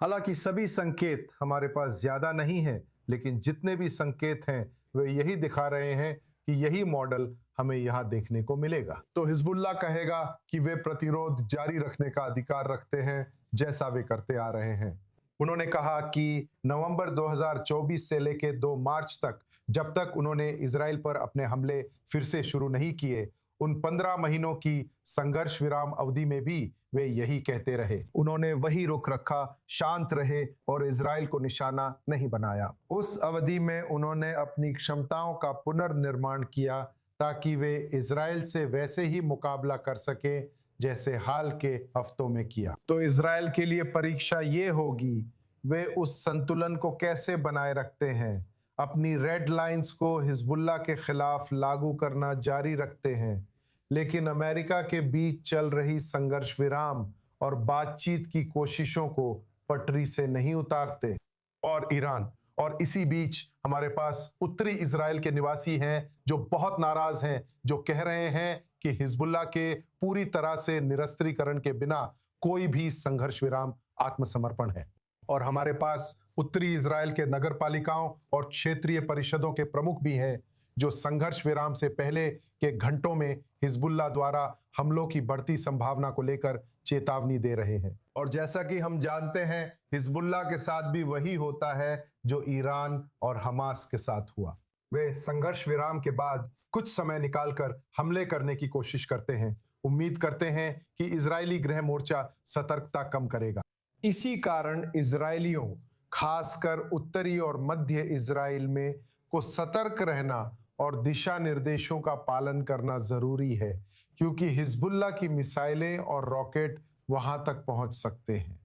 हालांकि सभी संकेत हमारे पास ज्यादा नहीं है, लेकिन जितने भी संकेत हैं वे यही दिखा रहे हैं कि यही मॉडल हमें यहाँ देखने को मिलेगा। तो हिजबुल्लाह कहेगा कि वे प्रतिरोध जारी रखने का अधिकार रखते हैं, जैसा वे करते आ रहे हैं। उन्होंने कहा कि नवंबर 2024 से लेकर 2 मार्च तक, जब तक उन्होंने इजराइल पर अपने हमले फिर से शुरू नहीं किए, उन 15 महीनों की संघर्ष विराम अवधि में भी वे यही कहते रहे। उन्होंने वही रुख रखा, शांत रहे और इजराइल को निशाना नहीं बनाया। उस अवधि में उन्होंने अपनी क्षमताओं का पुनर्निर्माण किया ताकि वे इजराइल से वैसे ही मुकाबला कर सके जैसे हाल के हफ्तों में किया। तो इजराइल के लिए परीक्षा ये होगी वे उस संतुलन को कैसे बनाए रखते हैं, अपनी रेड लाइंस को हिजबुल्लाह के खिलाफ लागू करना जारी रखते हैं, लेकिन अमेरिका के बीच चल रही संघर्ष विराम और बातचीत की कोशिशों को पटरी से नहीं उतारते। और ईरान, और इसी बीच हमारे पास उत्तरी इजराइल के निवासी हैं जो बहुत नाराज हैं, जो कह रहे हैं कि हिजबुल्लाह के पूरी तरह से निरस्त्रीकरण के बिना कोई भी संघर्ष विराम आत्मसमर्पण है। और हमारे पास उत्तरी इजराइल के नगर पालिकाओं और क्षेत्रीय परिषदों के प्रमुख भी हैं जो संघर्ष विराम से पहले के घंटों में हिजबुल्लाह द्वारा हमलों की बढ़ती संभावना को लेकर चेतावनी दे रहे हैं। और जैसा कि हम जानते हैं, हिजबुल्लाह के साथ भी वही होता है जो ईरान और हमास के साथ हुआ। वे संघर्ष विराम के बाद कुछ समय निकालकर हमले करने की कोशिश करते हैं। उम्मीद करते हैं कि इजरायली गृह मोर्चा सतर्कता कम करेगा। इसी कारण इजरायलियों, खासकर उत्तरी और मध्य इजराइल में, को सतर्क रहना और दिशा निर्देशों का पालन करना जरूरी है, क्योंकि हिजबुल्लाह की मिसाइलें और रॉकेट वहां तक पहुंच सकते हैं।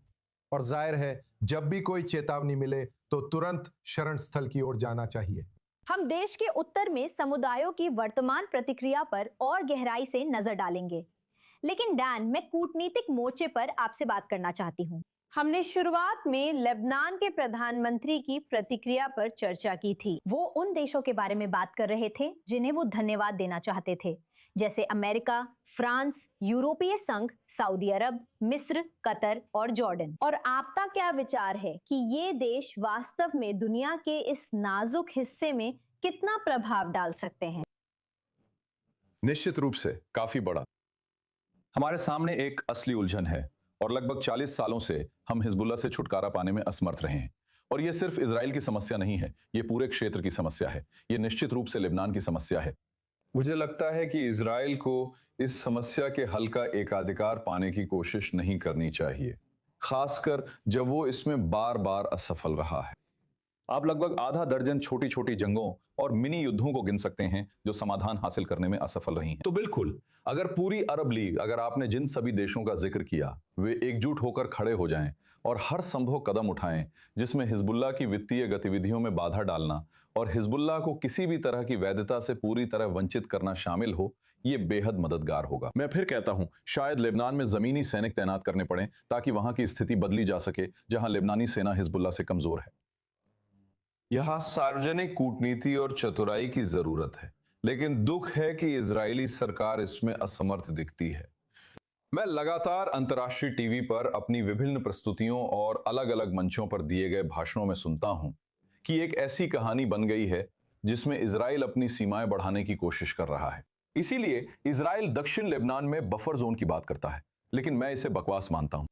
और जाहिर है, जब भी कोई चेतावनी मिले तो तुरंत शरण स्थल की ओर जाना चाहिए। हम देश के उत्तर में समुदायों की वर्तमान प्रतिक्रिया पर और गहराई से नजर डालेंगे, लेकिन डैन, मैं कूटनीतिक मोर्चे पर आपसे बात करना चाहती हूँ। हमने शुरुआत में लेबनान के प्रधानमंत्री की प्रतिक्रिया पर चर्चा की थी। वो उन देशों के बारे में बात कर रहे थे जिन्हें वो धन्यवाद देना चाहते थे, जैसे अमेरिका, फ्रांस, यूरोपीय संघ, सऊदी अरब, मिस्र, कतर और जॉर्डन। और आपका क्या विचार है कि ये देश वास्तव में दुनिया के इस नाजुक हिस्से में कितना प्रभाव डाल सकते हैं? निश्चित रूप से काफी बड़ा। हमारे सामने एक असली उलझन है और लगभग 40 सालों से हम हिजबुल्लाह से छुटकारा पाने में असमर्थ रहे हैं। और यह सिर्फ इजराइल की समस्या नहीं है, यह पूरे क्षेत्र की समस्या है। यह निश्चित रूप से लेबनान की समस्या है। मुझे लगता है कि इजराइल को इस समस्या के हल का एकाधिकार पाने की कोशिश नहीं करनी चाहिए, खासकर जब वो इसमें बार बार असफल रहा है। आप लगभग आधा दर्जन छोटी छोटी जंगों और मिनी युद्धों को गिन सकते हैं जो समाधान हासिल करने में असफल रही हैं। तो बिल्कुल, अगर पूरी अरब लीग, अगर आपने जिन सभी देशों का जिक्र किया, वे एकजुट होकर खड़े हो जाएं और हर संभव कदम उठाएं जिसमें हिजबुल्लाह की वित्तीय गतिविधियों में बाधा डालना और हिजबुल्लाह को किसी भी तरह की वैधता से पूरी तरह वंचित करना शामिल हो, ये बेहद मददगार होगा। मैं फिर कहता हूं, शायद लेबनान में जमीनी सैनिक तैनात करने पड़े ताकि वहां की स्थिति बदली जा सके जहां लेबनानी सेना हिजबुल्लाह से कमजोर है। यहां सार्वजनिक कूटनीति और चतुराई की जरूरत है, लेकिन दुख है कि इजरायली सरकार इसमें असमर्थ दिखती है। मैं लगातार अंतर्राष्ट्रीय टीवी पर अपनी विभिन्न प्रस्तुतियों और अलग अलग मंचों पर दिए गए भाषणों में सुनता हूं कि एक ऐसी कहानी बन गई है जिसमें इजराइल अपनी सीमाएं बढ़ाने की कोशिश कर रहा है। इसीलिए इजराइल दक्षिण लेबनान में बफर जोन की बात करता है, लेकिन मैं इसे बकवास मानता हूं।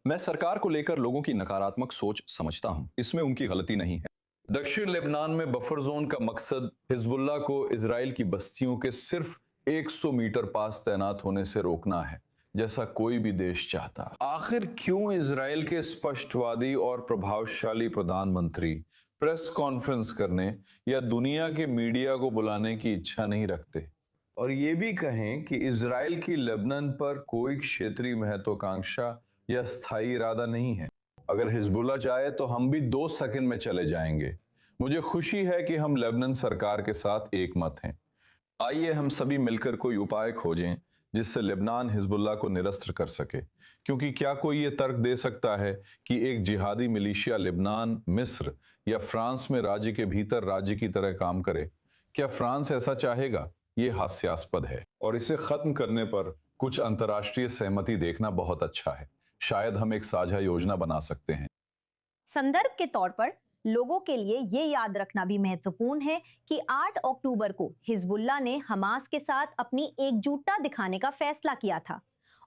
मैं सरकार को लेकर लोगों की नकारात्मक सोच समझता हूं, इसमें उनकी गलती नहीं है। दक्षिण लेबनान में बफर जोन का मकसद हिजबुल्लाह को इजराइल की बस्तियों के सिर्फ 100 मीटर पास तैनात होने से रोकना है, जैसा कोई भी देश चाहता। आखिर क्यों इजराइल के स्पष्टवादी और प्रभावशाली प्रधानमंत्री प्रेस कॉन्फ्रेंस करने या दुनिया के मीडिया को बुलाने की इच्छा नहीं रखते और ये भी कहें कि इजराइल की लेबनान पर कोई क्षेत्रीय महत्वाकांक्षा या स्थायी इरादा नहीं है? अगर हिजबुल्लाह चाहे तो हम भी 2 सेकंड में चले जाएंगे। मुझे खुशी है कि हम लेबनान सरकार के साथ एक मत हैं। आइए हम सभी मिलकर कोई उपाय खोजें जिससे लेबनान हिजबुल्लाह को निरस्त कर सके, क्योंकि क्या कोई ये तर्क दे सकता है कि एक जिहादी मिलिशिया लेबनान, मिस्र या फ्रांस में राज्य के भीतर राज्य की तरह काम करे? क्या फ्रांस ऐसा चाहेगा? ये हास्यास्पद है और इसे खत्म करने पर कुछ अंतर्राष्ट्रीय सहमति देखना बहुत अच्छा है। शायद हम एक साझा योजना बना सकते हैं। संदर्भ के तौर पर लोगों के लिए ये याद रखना भी महत्वपूर्ण है कि 8 अक्टूबर को हिजबुल्लाह ने हमास के साथ अपनी एकजुटता दिखाने का फैसला किया था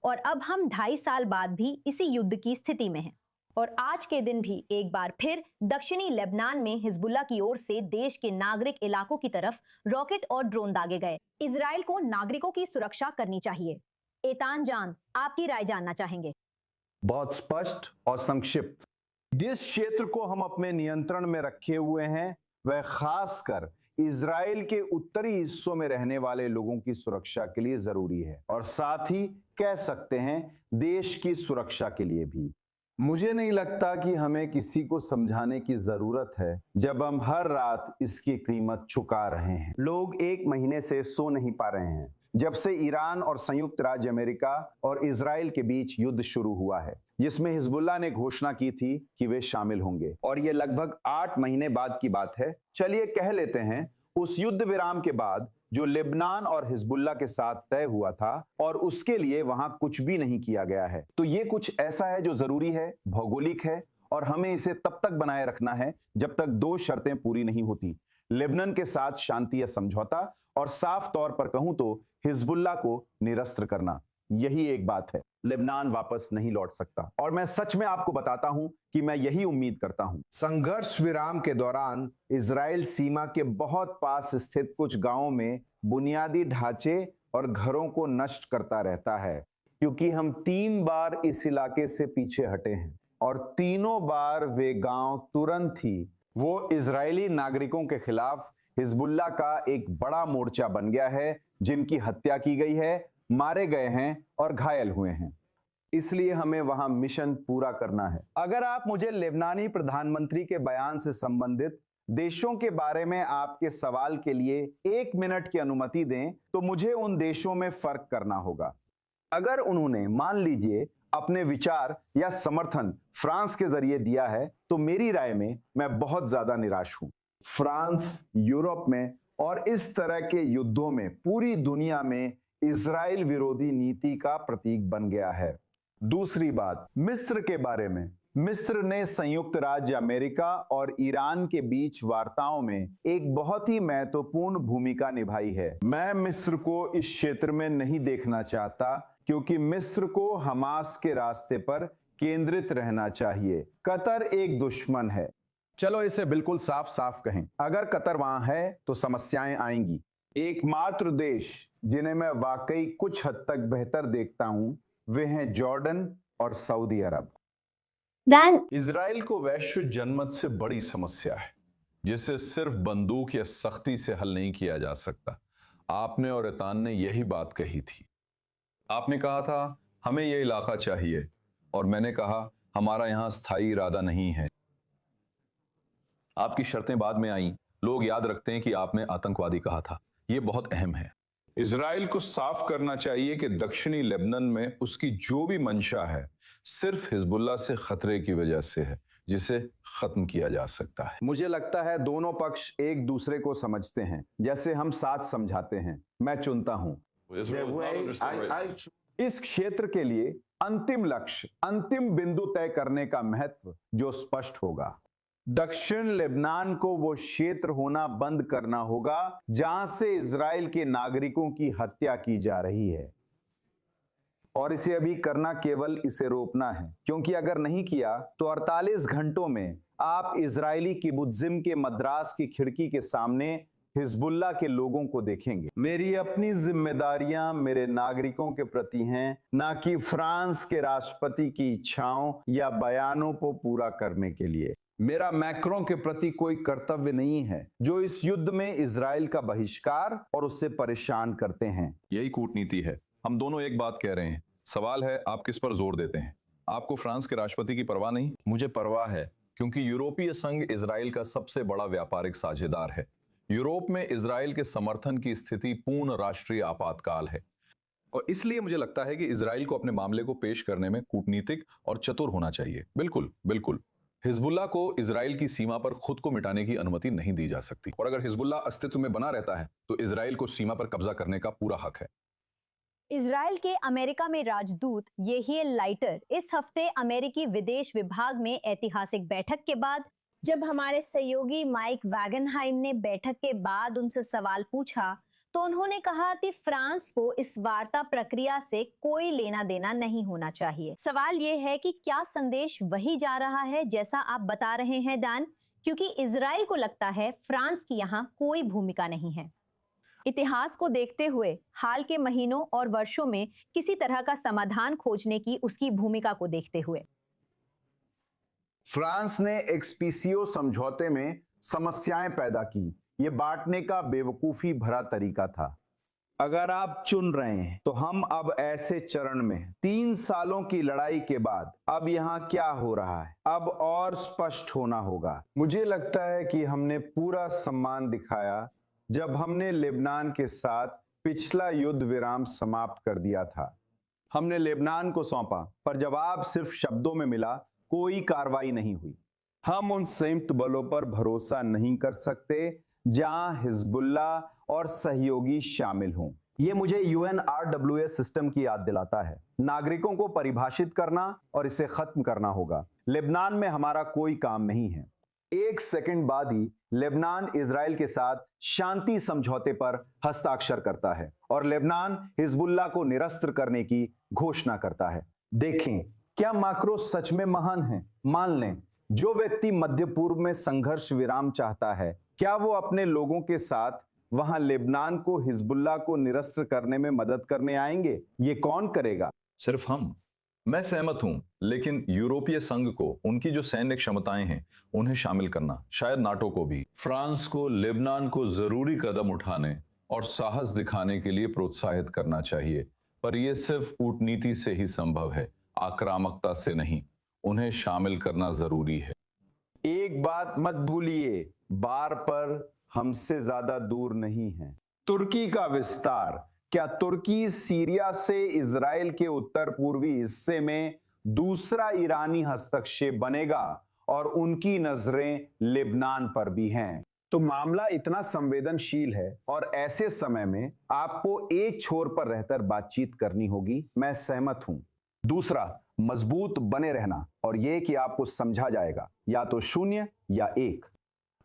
और अब हम 2.5 साल बाद भी इसी युद्ध की स्थिति में हैं। और आज के दिन भी एक बार फिर दक्षिणी लेबनान में हिजबुल्लाह की ओर से देश के नागरिक इलाकों की तरफ रॉकेट और ड्रोन दागे गए। इजराइल को नागरिकों की सुरक्षा करनी चाहिए। एतान जान, आपकी राय जानना चाहेंगे। बहुत स्पष्ट और संक्षिप्त। जिस क्षेत्र को हम अपने नियंत्रण में रखे हुए हैं वह खासकर इजराइल के उत्तरी हिस्सों में रहने वाले लोगों की सुरक्षा के लिए जरूरी है और साथ ही कह सकते हैं देश की सुरक्षा के लिए भी। मुझे नहीं लगता कि हमें किसी को समझाने की जरूरत है जब हम हर रात इसकी कीमत चुका रहे हैं। लोग 1 महीने से सो नहीं पा रहे हैं जब से ईरान और संयुक्त राज्य अमेरिका और इजराइल के बीच युद्ध शुरू हुआ है, जिसमें हिजबुल्लाह ने घोषणा की थी कि वे शामिल होंगे। और ये लगभग 8 महीने बाद की बात है। चलिए कह लेते हैं उस युद्ध विराम के बाद जो लेबनान और हिजबुल्लाह के साथ तय हुआ था और उसके लिए वहां कुछ भी नहीं किया गया है। तो ये कुछ ऐसा है जो जरूरी है, भौगोलिक है और हमें इसे तब तक बनाए रखना है जब तक 2 शर्तें पूरी नहीं होती। लेबनान के साथ शांति या समझौता और साफ तौर पर कहूं तो हिजबुल्लाह को निरस्त्र करना। यही एक बात है। लेबनान वापस नहीं लौट सकता और मैं सच में आपको बताता हूं कि मैं यही उम्मीद करता हूं। संघर्ष विराम के दौरान इजराइल सीमा के बहुत पास स्थित कुछ गांवों में बुनियादी ढांचे और घरों को नष्ट करता रहता है, क्योंकि हम 3 बार इस इलाके से पीछे हटे हैं और तीनों बार वे गांव तुरंत ही वो इजरायली नागरिकों के खिलाफ हिजबुल्लाह का एक बड़ा मोर्चा बन गया है, जिनकी हत्या की गई है, मारे गए हैं और घायल हुए हैं। इसलिए हमें वहां मिशन पूरा करना है। अगर आप मुझे लेबनानी प्रधानमंत्री के बयान से संबंधित देशों के बारे में आपके सवाल के लिए 1 मिनट की अनुमति दें, तो मुझे उन देशों में फर्क करना होगा। अगर उन्होंने मान लीजिए अपने विचार या समर्थन फ्रांस के जरिए दिया है, तो मेरी राय में मैं बहुत ज्यादा निराश हूं। फ्रांस यूरोप में और इस तरह के युद्धों में पूरी दुनिया में इजराइल विरोधी नीति का प्रतीक बन गया है। दूसरी बात, मिस्र के बारे में। मिस्र ने संयुक्त राज्य अमेरिका और ईरान के बीच वार्ताओं में एक बहुत ही महत्वपूर्ण भूमिका निभाई है। मैं मिस्र को इस क्षेत्र में नहीं देखना चाहता, क्योंकि मिस्र को हमास के रास्ते पर केंद्रित रहना चाहिए। कतर एक दुश्मन है। चलो इसे बिल्कुल साफ साफ कहें, अगर कतर वहां है तो समस्याएं आएंगी। एकमात्र देश जिन्हें मैं वाकई कुछ हद तक बेहतर देखता हूं, वे हैं जॉर्डन और सऊदी अरब। इजराइल को वैश्विक जनमत से बड़ी समस्या है, जिसे सिर्फ बंदूक या सख्ती से हल नहीं किया जा सकता। आपने और एतान ने यही बात कही थी। आपने कहा था हमें यह इलाका चाहिए, और मैंने कहा हमारा यहां स्थायी इरादा नहीं है। आपकी शर्तें बाद में आईं। लोग याद रखते हैं कि आपने आतंकवादी कहा था। यह बहुत अहम है। इजराइल को साफ करना चाहिए कि दक्षिणी लेबनान में उसकी जो भी मंशा है, सिर्फ हिजबुल्लाह से खतरे की वजह से है, जिसे खत्म किया जा सकता है। मुझे लगता है दोनों पक्ष एक दूसरे को समझते हैं, जैसे हम साथ समझाते हैं। मैं चुनता हूं इस क्षेत्र के लिए अंतिम लक्ष्य, अंतिम बिंदु तय करने का महत्व जो स्पष्ट होगा। दक्षिण लेबनान को वो क्षेत्र होना बंद करना होगा जहां से इजराइल के नागरिकों की हत्या की जा रही है, और इसे अभी करना केवल इसे रोकना है, क्योंकि अगर नहीं किया तो 48 घंटों में आप इजरायली किबुत्जिम के मद्रास की खिड़की के सामने हिजबुल्लाह के लोगों को देखेंगे। मेरी अपनी जिम्मेदारियां मेरे नागरिकों के प्रति हैं, ना कि फ्रांस के राष्ट्रपति की इच्छाओं या बयानों को पूरा करने के लिए। मेरा मैक्रों के प्रति कोई कर्तव्य नहीं है, जो इस युद्ध में इजराइल का बहिष्कार और उससे परेशान करते हैं। यही कूटनीति है। हम दोनों एक बात कह रहे हैं। सवाल है आप किस पर जोर देते हैं। आपको फ्रांस के राष्ट्रपति की परवाह नहीं? मुझे परवाह है, क्योंकि यूरोपीय संघ इजराइल का सबसे बड़ा व्यापारिक साझेदार है। यूरोप में इजराइल के समर्थन की स्थिति पूर्ण राष्ट्रीय आपातकाल है, और इसलिए मुझे लगता है कि इजराइल को अपने मामले को पेश करने में कूटनीतिक और चतुर होना चाहिए। बिल्कुल बिल्कुल। हिजबुल्लाह को इजराइल की सीमा पर खुद को मिटाने की अनुमति नहीं दी जा सकती, और अगर हिजबुल्लाह अस्तित्व में बना रहता है तो इजराइल को सीमा पर कब्जा करने का पूरा हक है। इजराइल के अमेरिका में राजदूत येहिएल लाइटर इस हफ्ते अमेरिकी विदेश विभाग में ऐतिहासिक बैठक के बाद, जब हमारे सहयोगी माइक वैगनहाइम ने बैठक के बाद उनसे सवाल पूछा, तो उन्होंने कहा कि फ्रांस को इस वार्ता प्रक्रिया से कोई लेना देना नहीं होना चाहिए। सवाल ये है कि क्या संदेश वही जा रहा है जैसा आप बता रहे हैं डैन, क्योंकि इजराइल को लगता है फ्रांस की यहाँ कोई भूमिका नहीं है। इतिहास को देखते हुए, हाल के महीनों और वर्षों में किसी तरह का समाधान खोजने की उसकी भूमिका को देखते हुए, फ्रांस ने एक्सपीसीओ समझौते में समस्याएं पैदा की। ये बांटने का बेवकूफी भरा तरीका था। अगर आप चुन रहे हैं तो हम अब ऐसे चरण में 3 सालों की लड़ाई के बाद अब यहाँ क्या हो रहा है, अब और स्पष्ट होना होगा। मुझे लगता है कि हमने पूरा सम्मान दिखाया जब हमने लेबनान के साथ पिछला युद्ध विराम समाप्त कर दिया था। हमने लेबनान को सौंपा, पर जवाब सिर्फ शब्दों में मिला, कोई कार्रवाई नहीं हुई। हम उन संयुक्त बलों पर भरोसा नहीं कर सकते जहां हिजबुल्लाह और सहयोगी शामिल हों। यह मुझे UNRWA सिस्टम की याद दिलाता है। नागरिकों को परिभाषित करना और इसे खत्म करना होगा। लेबनान में हमारा कोई काम नहीं है। 1 सेकंड बाद ही लेबनान इजराइल के साथ शांति समझौते पर हस्ताक्षर करता है और लेबनान हिजबुल्लाह को निरस्त करने की घोषणा करता है। देखें, क्या माक्रो सच में महान है? मान लें, जो व्यक्ति मध्य पूर्व में संघर्ष विराम चाहता है, क्या वो अपने लोगों के साथ वहां लेबनान को हिजबुल्लाह को निरस्त करने में मदद करने आएंगे? ये कौन करेगा? सिर्फ हम। मैं सहमत हूं, लेकिन यूरोपीय संघ को उनकी जो सैन्य क्षमताएं हैं उन्हें शामिल करना, शायद नाटो को भी, फ्रांस को लेबनान को जरूरी कदम उठाने और साहस दिखाने के लिए प्रोत्साहित करना चाहिए। पर यह सिर्फ कूटनीति से ही संभव है, आक्रामकता से नहीं। उन्हें शामिल करना जरूरी है। एक बात मत भूलिए, बार पर हमसे ज्यादा दूर नहीं है। तुर्की का विस्तार। क्या तुर्की सीरिया से इजराइल के उत्तर पूर्वी हिस्से में दूसरा ईरानी हस्तक्षेप बनेगा और उनकी नजरें लेबनान पर भी हैं। तो मामला इतना संवेदनशील है और ऐसे समय में आपको एक छोर पर रहकर बातचीत करनी होगी। मैं सहमत हूं। दूसरा, मजबूत बने रहना और यह कि आपको समझा जाएगा, या तो 0 या 1।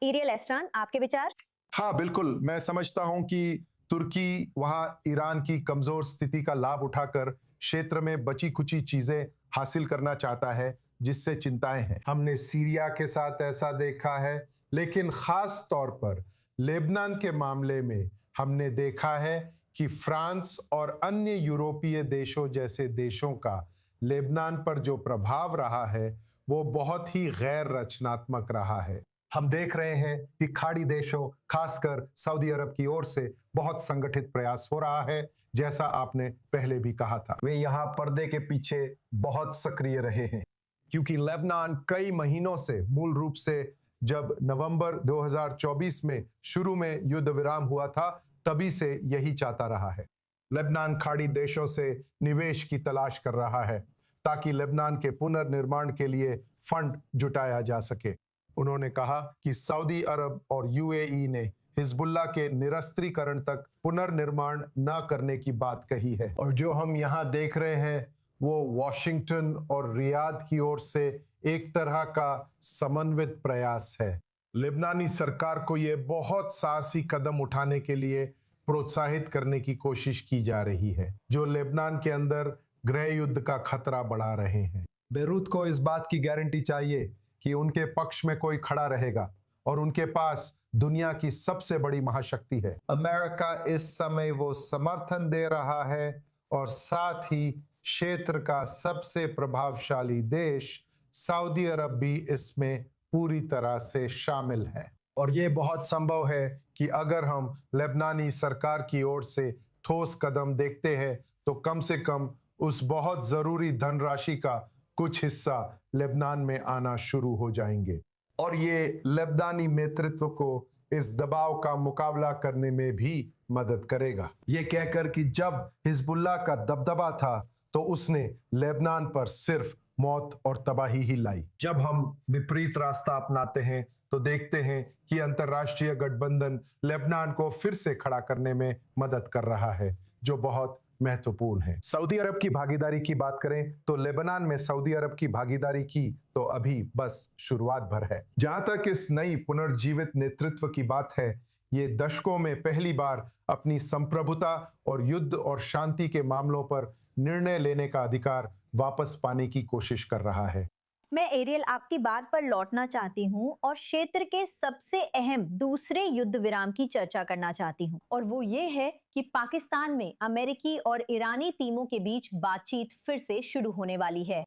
एरियल एस्ट्रान, आपके विचार? हाँ बिल्कुल, मैं समझता हूं कि तुर्की वहां ईरान की कमजोर स्थिति का लाभ उठाकर क्षेत्र में बची कुची चीजें हासिल करना चाहता है, जिससे चिंताएं हैं। हमने सीरिया के साथ ऐसा देखा है, लेकिन खास तौर पर लेबनान के मामले में हमने देखा है कि फ्रांस और अन्य यूरोपीय देशों जैसे देशों का लेबनान पर जो प्रभाव रहा है वो बहुत ही गैर रचनात्मक रहा है। हम देख रहे हैं कि खाड़ी देशों, खासकर सऊदी अरब की ओर से बहुत संगठित प्रयास हो रहा है, जैसा आपने पहले भी कहा था। वे यहाँ पर्दे के पीछे बहुत सक्रिय रहे हैं, क्योंकि लेबनान कई महीनों से, मूल रूप से जब नवंबर 2024 में शुरू में युद्ध विराम हुआ था, तभी से यही चाहता रहा है। लेबनान खाड़ी देशों से निवेश की तलाश कर रहा है ताकि लेबनान के पुनर्निर्माण के लिए फंड जुटाया जा सके। उन्होंने कहा कि सऊदी अरब और यूएई ने हिजबुल्लाह के निरस्त्रीकरण तक पुनर्निर्माण न करने की बात कही है, और जो हम यहाँ देख रहे हैं वो वॉशिंगटन और रियाद की ओर से एक तरह का समन्वित प्रयास है। लेबनानी सरकार को ये बहुत साहसी कदम उठाने के लिए प्रोत्साहित करने की कोशिश की जा रही है, जो लेबनान के अंदर गृह युद्ध का खतरा बढ़ा रहे हैं। बेरूत को इस बात की गारंटी चाहिए कि उनके पक्ष में कोई खड़ा रहेगा, और उनके पास दुनिया की सबसे बड़ी महाशक्ति है। अमेरिका इस समय वो समर्थन दे रहा है, और साथ ही क्षेत्र का सबसे प्रभावशाली देश सऊदी अरब भी इसमें पूरी तरह से शामिल है। और ये बहुत संभव है कि अगर हम लेबनानी सरकार की ओर से ठोस कदम देखते हैं, तो कम से कम उस बहुत जरूरी धनराशि का कुछ हिस्सा लेबनान में आना शुरू हो जाएंगे, और ये लेबनानी नेतृत्व को इस दबाव का मुकाबला करने में भी मदद करेगा। ये कहकर कि जब हिजबुल्लाह का दबदबा था तो उसने लेबनान पर सिर्फ मौत और तबाही ही लाई। जब हम विपरीत रास्ता अपनाते हैं तो देखते हैं कि अंतर्राष्ट्रीय गठबंधन लेबनान को फिर से खड़ा करने में मदद कर रहा है, जो बहुत महत्वपूर्ण है। सऊदी अरब की भागीदारी की बात करें तो लेबनान में सऊदी अरब की भागीदारी की तो अभी बस शुरुआत भर है। जहां तक इस नई पुनर्जीवित नेतृत्व की बात है, ये दशकों में पहली बार अपनी संप्रभुता और युद्ध और शांति के मामलों पर निर्णय लेने का अधिकार वापस पाने की कोशिश कर रहा है। मैं एरियल आपकी बात पर लौटना चाहती हूँ और क्षेत्र के सबसे अहम दूसरे युद्ध विराम की चर्चा करना चाहती हूँ, और वो ये है कि पाकिस्तान में अमेरिकी और ईरानी टीमों के बीच बातचीत फिर से शुरू होने वाली है।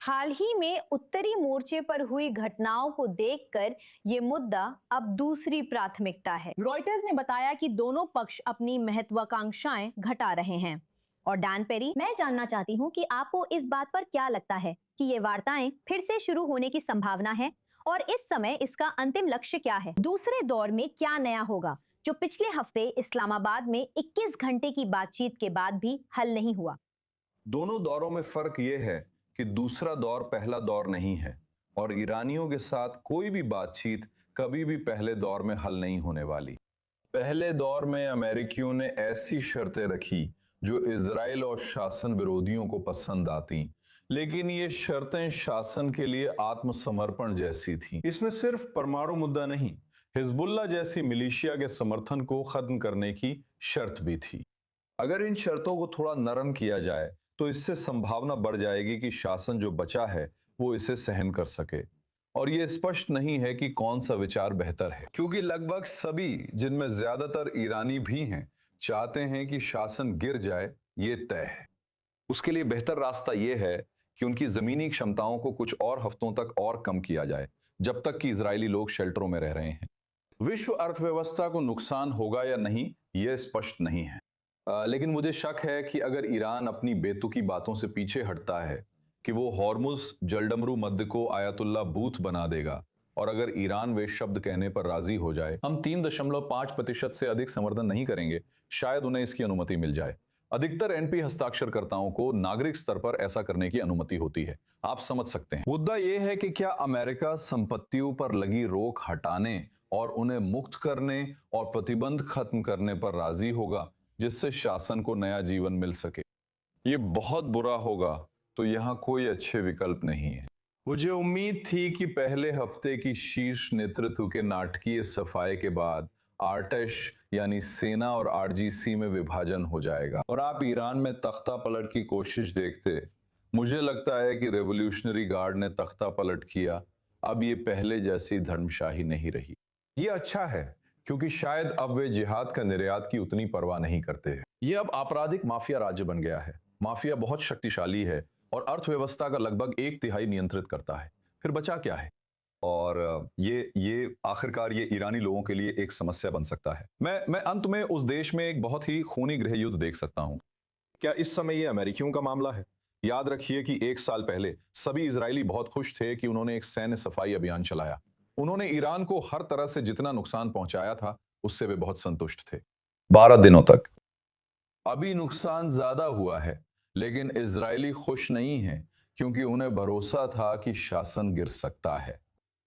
हाल ही में उत्तरी मोर्चे पर हुई घटनाओं को देखकर ये मुद्दा अब दूसरी प्राथमिकता है। रॉयटर्स ने बताया कि दोनों पक्ष अपनी महत्वाकांक्षाएं घटा रहे हैं। और डैन पेरी, मैं जानना चाहती हूँ कि आपको इस बात पर क्या लगता है कि ये वार्ताएं फिर से शुरू होने की संभावना है, और इस समय इसका अंतिम लक्ष्य क्या है? दूसरे दौर में क्या नया होगा जो पिछले हफ्ते इस्लामाबाद में 21 घंटे की बातचीत के बाद भी हल नहीं हुआ? दोनों दौरों में फर्क यह है कि दूसरा दौर पहला दौर नहीं है, और ईरानियों के साथ कोई भी बातचीत कभी भी पहले दौर में हल नहीं होने वाली। पहले दौर में अमेरिकियों ने ऐसी शर्तें रखी जो इजराइल और शासन विरोधियों को पसंद आती, लेकिन ये शर्तें शासन के लिए आत्मसमर्पण जैसी थीं। इसमें सिर्फ परमाणु मुद्दा नहीं, हिजबुल्ला जैसी मिलिशिया के समर्थन को खत्म करने की शर्त भी थी। अगर इन शर्तों को थोड़ा नरम किया जाए तो इससे संभावना बढ़ जाएगी कि शासन जो बचा है वो इसे सहन कर सके। और ये स्पष्ट नहीं है कि कौन सा विचार बेहतर है, क्योंकि लगभग सभी, जिनमें ज्यादातर ईरानी भी हैं, चाहते हैं कि शासन गिर जाए, ये तय है। उसके लिए बेहतर रास्ता ये है कि उनकी जमीनी क्षमताओं को कुछ और हफ्तों तक और कम किया जाए, जब तक कि इजरायली लोग शेल्टरों में रह रहे हैं। विश्व अर्थव्यवस्था को नुकसान होगा या नहीं, यह स्पष्ट नहीं है। लेकिन मुझे शक है कि अगर ईरान अपनी बेतुकी बातों से पीछे हटता है कि वो हॉर्मुज जलडमरू मध्य को आयतुल्ला बूथ बना देगा, और अगर ईरान वे शब्द कहने पर राजी हो जाए, हम 3.5% से अधिक समर्थन नहीं करेंगे, शायद उन्हें इसकी अनुमति मिल जाए। अधिकतर एनपी हस्ताक्षरकर्ताओं को नागरिक स्तर पर ऐसा करने की अनुमति होती है, आप समझ सकते हैं। मुद्दा यह है कि क्या अमेरिका संपत्तियों पर लगी रोक हटाने और उन्हें मुक्त करने और प्रतिबंध खत्म करने पर राजी होगा, जिससे शासन को नया जीवन मिल सके। ये बहुत बुरा होगा तो यहाँ कोई अच्छे विकल्प नहीं है। मुझे उम्मीद थी कि पहले हफ्ते की शीर्ष नेतृत्व के नाटकीय सफाई के बाद आर्टेश यानी सेना और आरजीसी में विभाजन हो जाएगा और आप ईरान में तख्ता पलट की कोशिश देखते। मुझे लगता है कि रेवोल्यूशनरी गार्ड ने तख्ता पलट किया। अब ये पहले जैसी धर्मशाही नहीं रही। ये अच्छा है, क्योंकि शायद अब वे जिहाद का निर्यात की उतनी परवाह नहीं करते हैं। ये अब आपराधिक माफिया राज्य बन गया है। माफिया बहुत शक्तिशाली है और अर्थव्यवस्था का लगभग 1/3 नियंत्रित करता है। फिर बचा क्या है? और ये आखिरकार ये ईरानी लोगों के लिए एक समस्या बन सकता है। मैं अंत में उस देश में एक बहुत ही खूनी गृह युद्ध देख सकता हूं। क्या इस समय ये अमेरिकियों का मामला है? याद रखिए कि 1 साल पहले सभी इजरायली बहुत खुश थे कि उन्होंने एक सैन्य सफाई अभियान चलाया। उन्होंने ईरान को हर तरह से जितना नुकसान पहुंचाया था, उससे वे बहुत संतुष्ट थे 12 दिनों तक। अभी नुकसान ज्यादा हुआ है, लेकिन इजरायली खुश नहीं है, क्योंकि उन्हें भरोसा था कि शासन गिर सकता है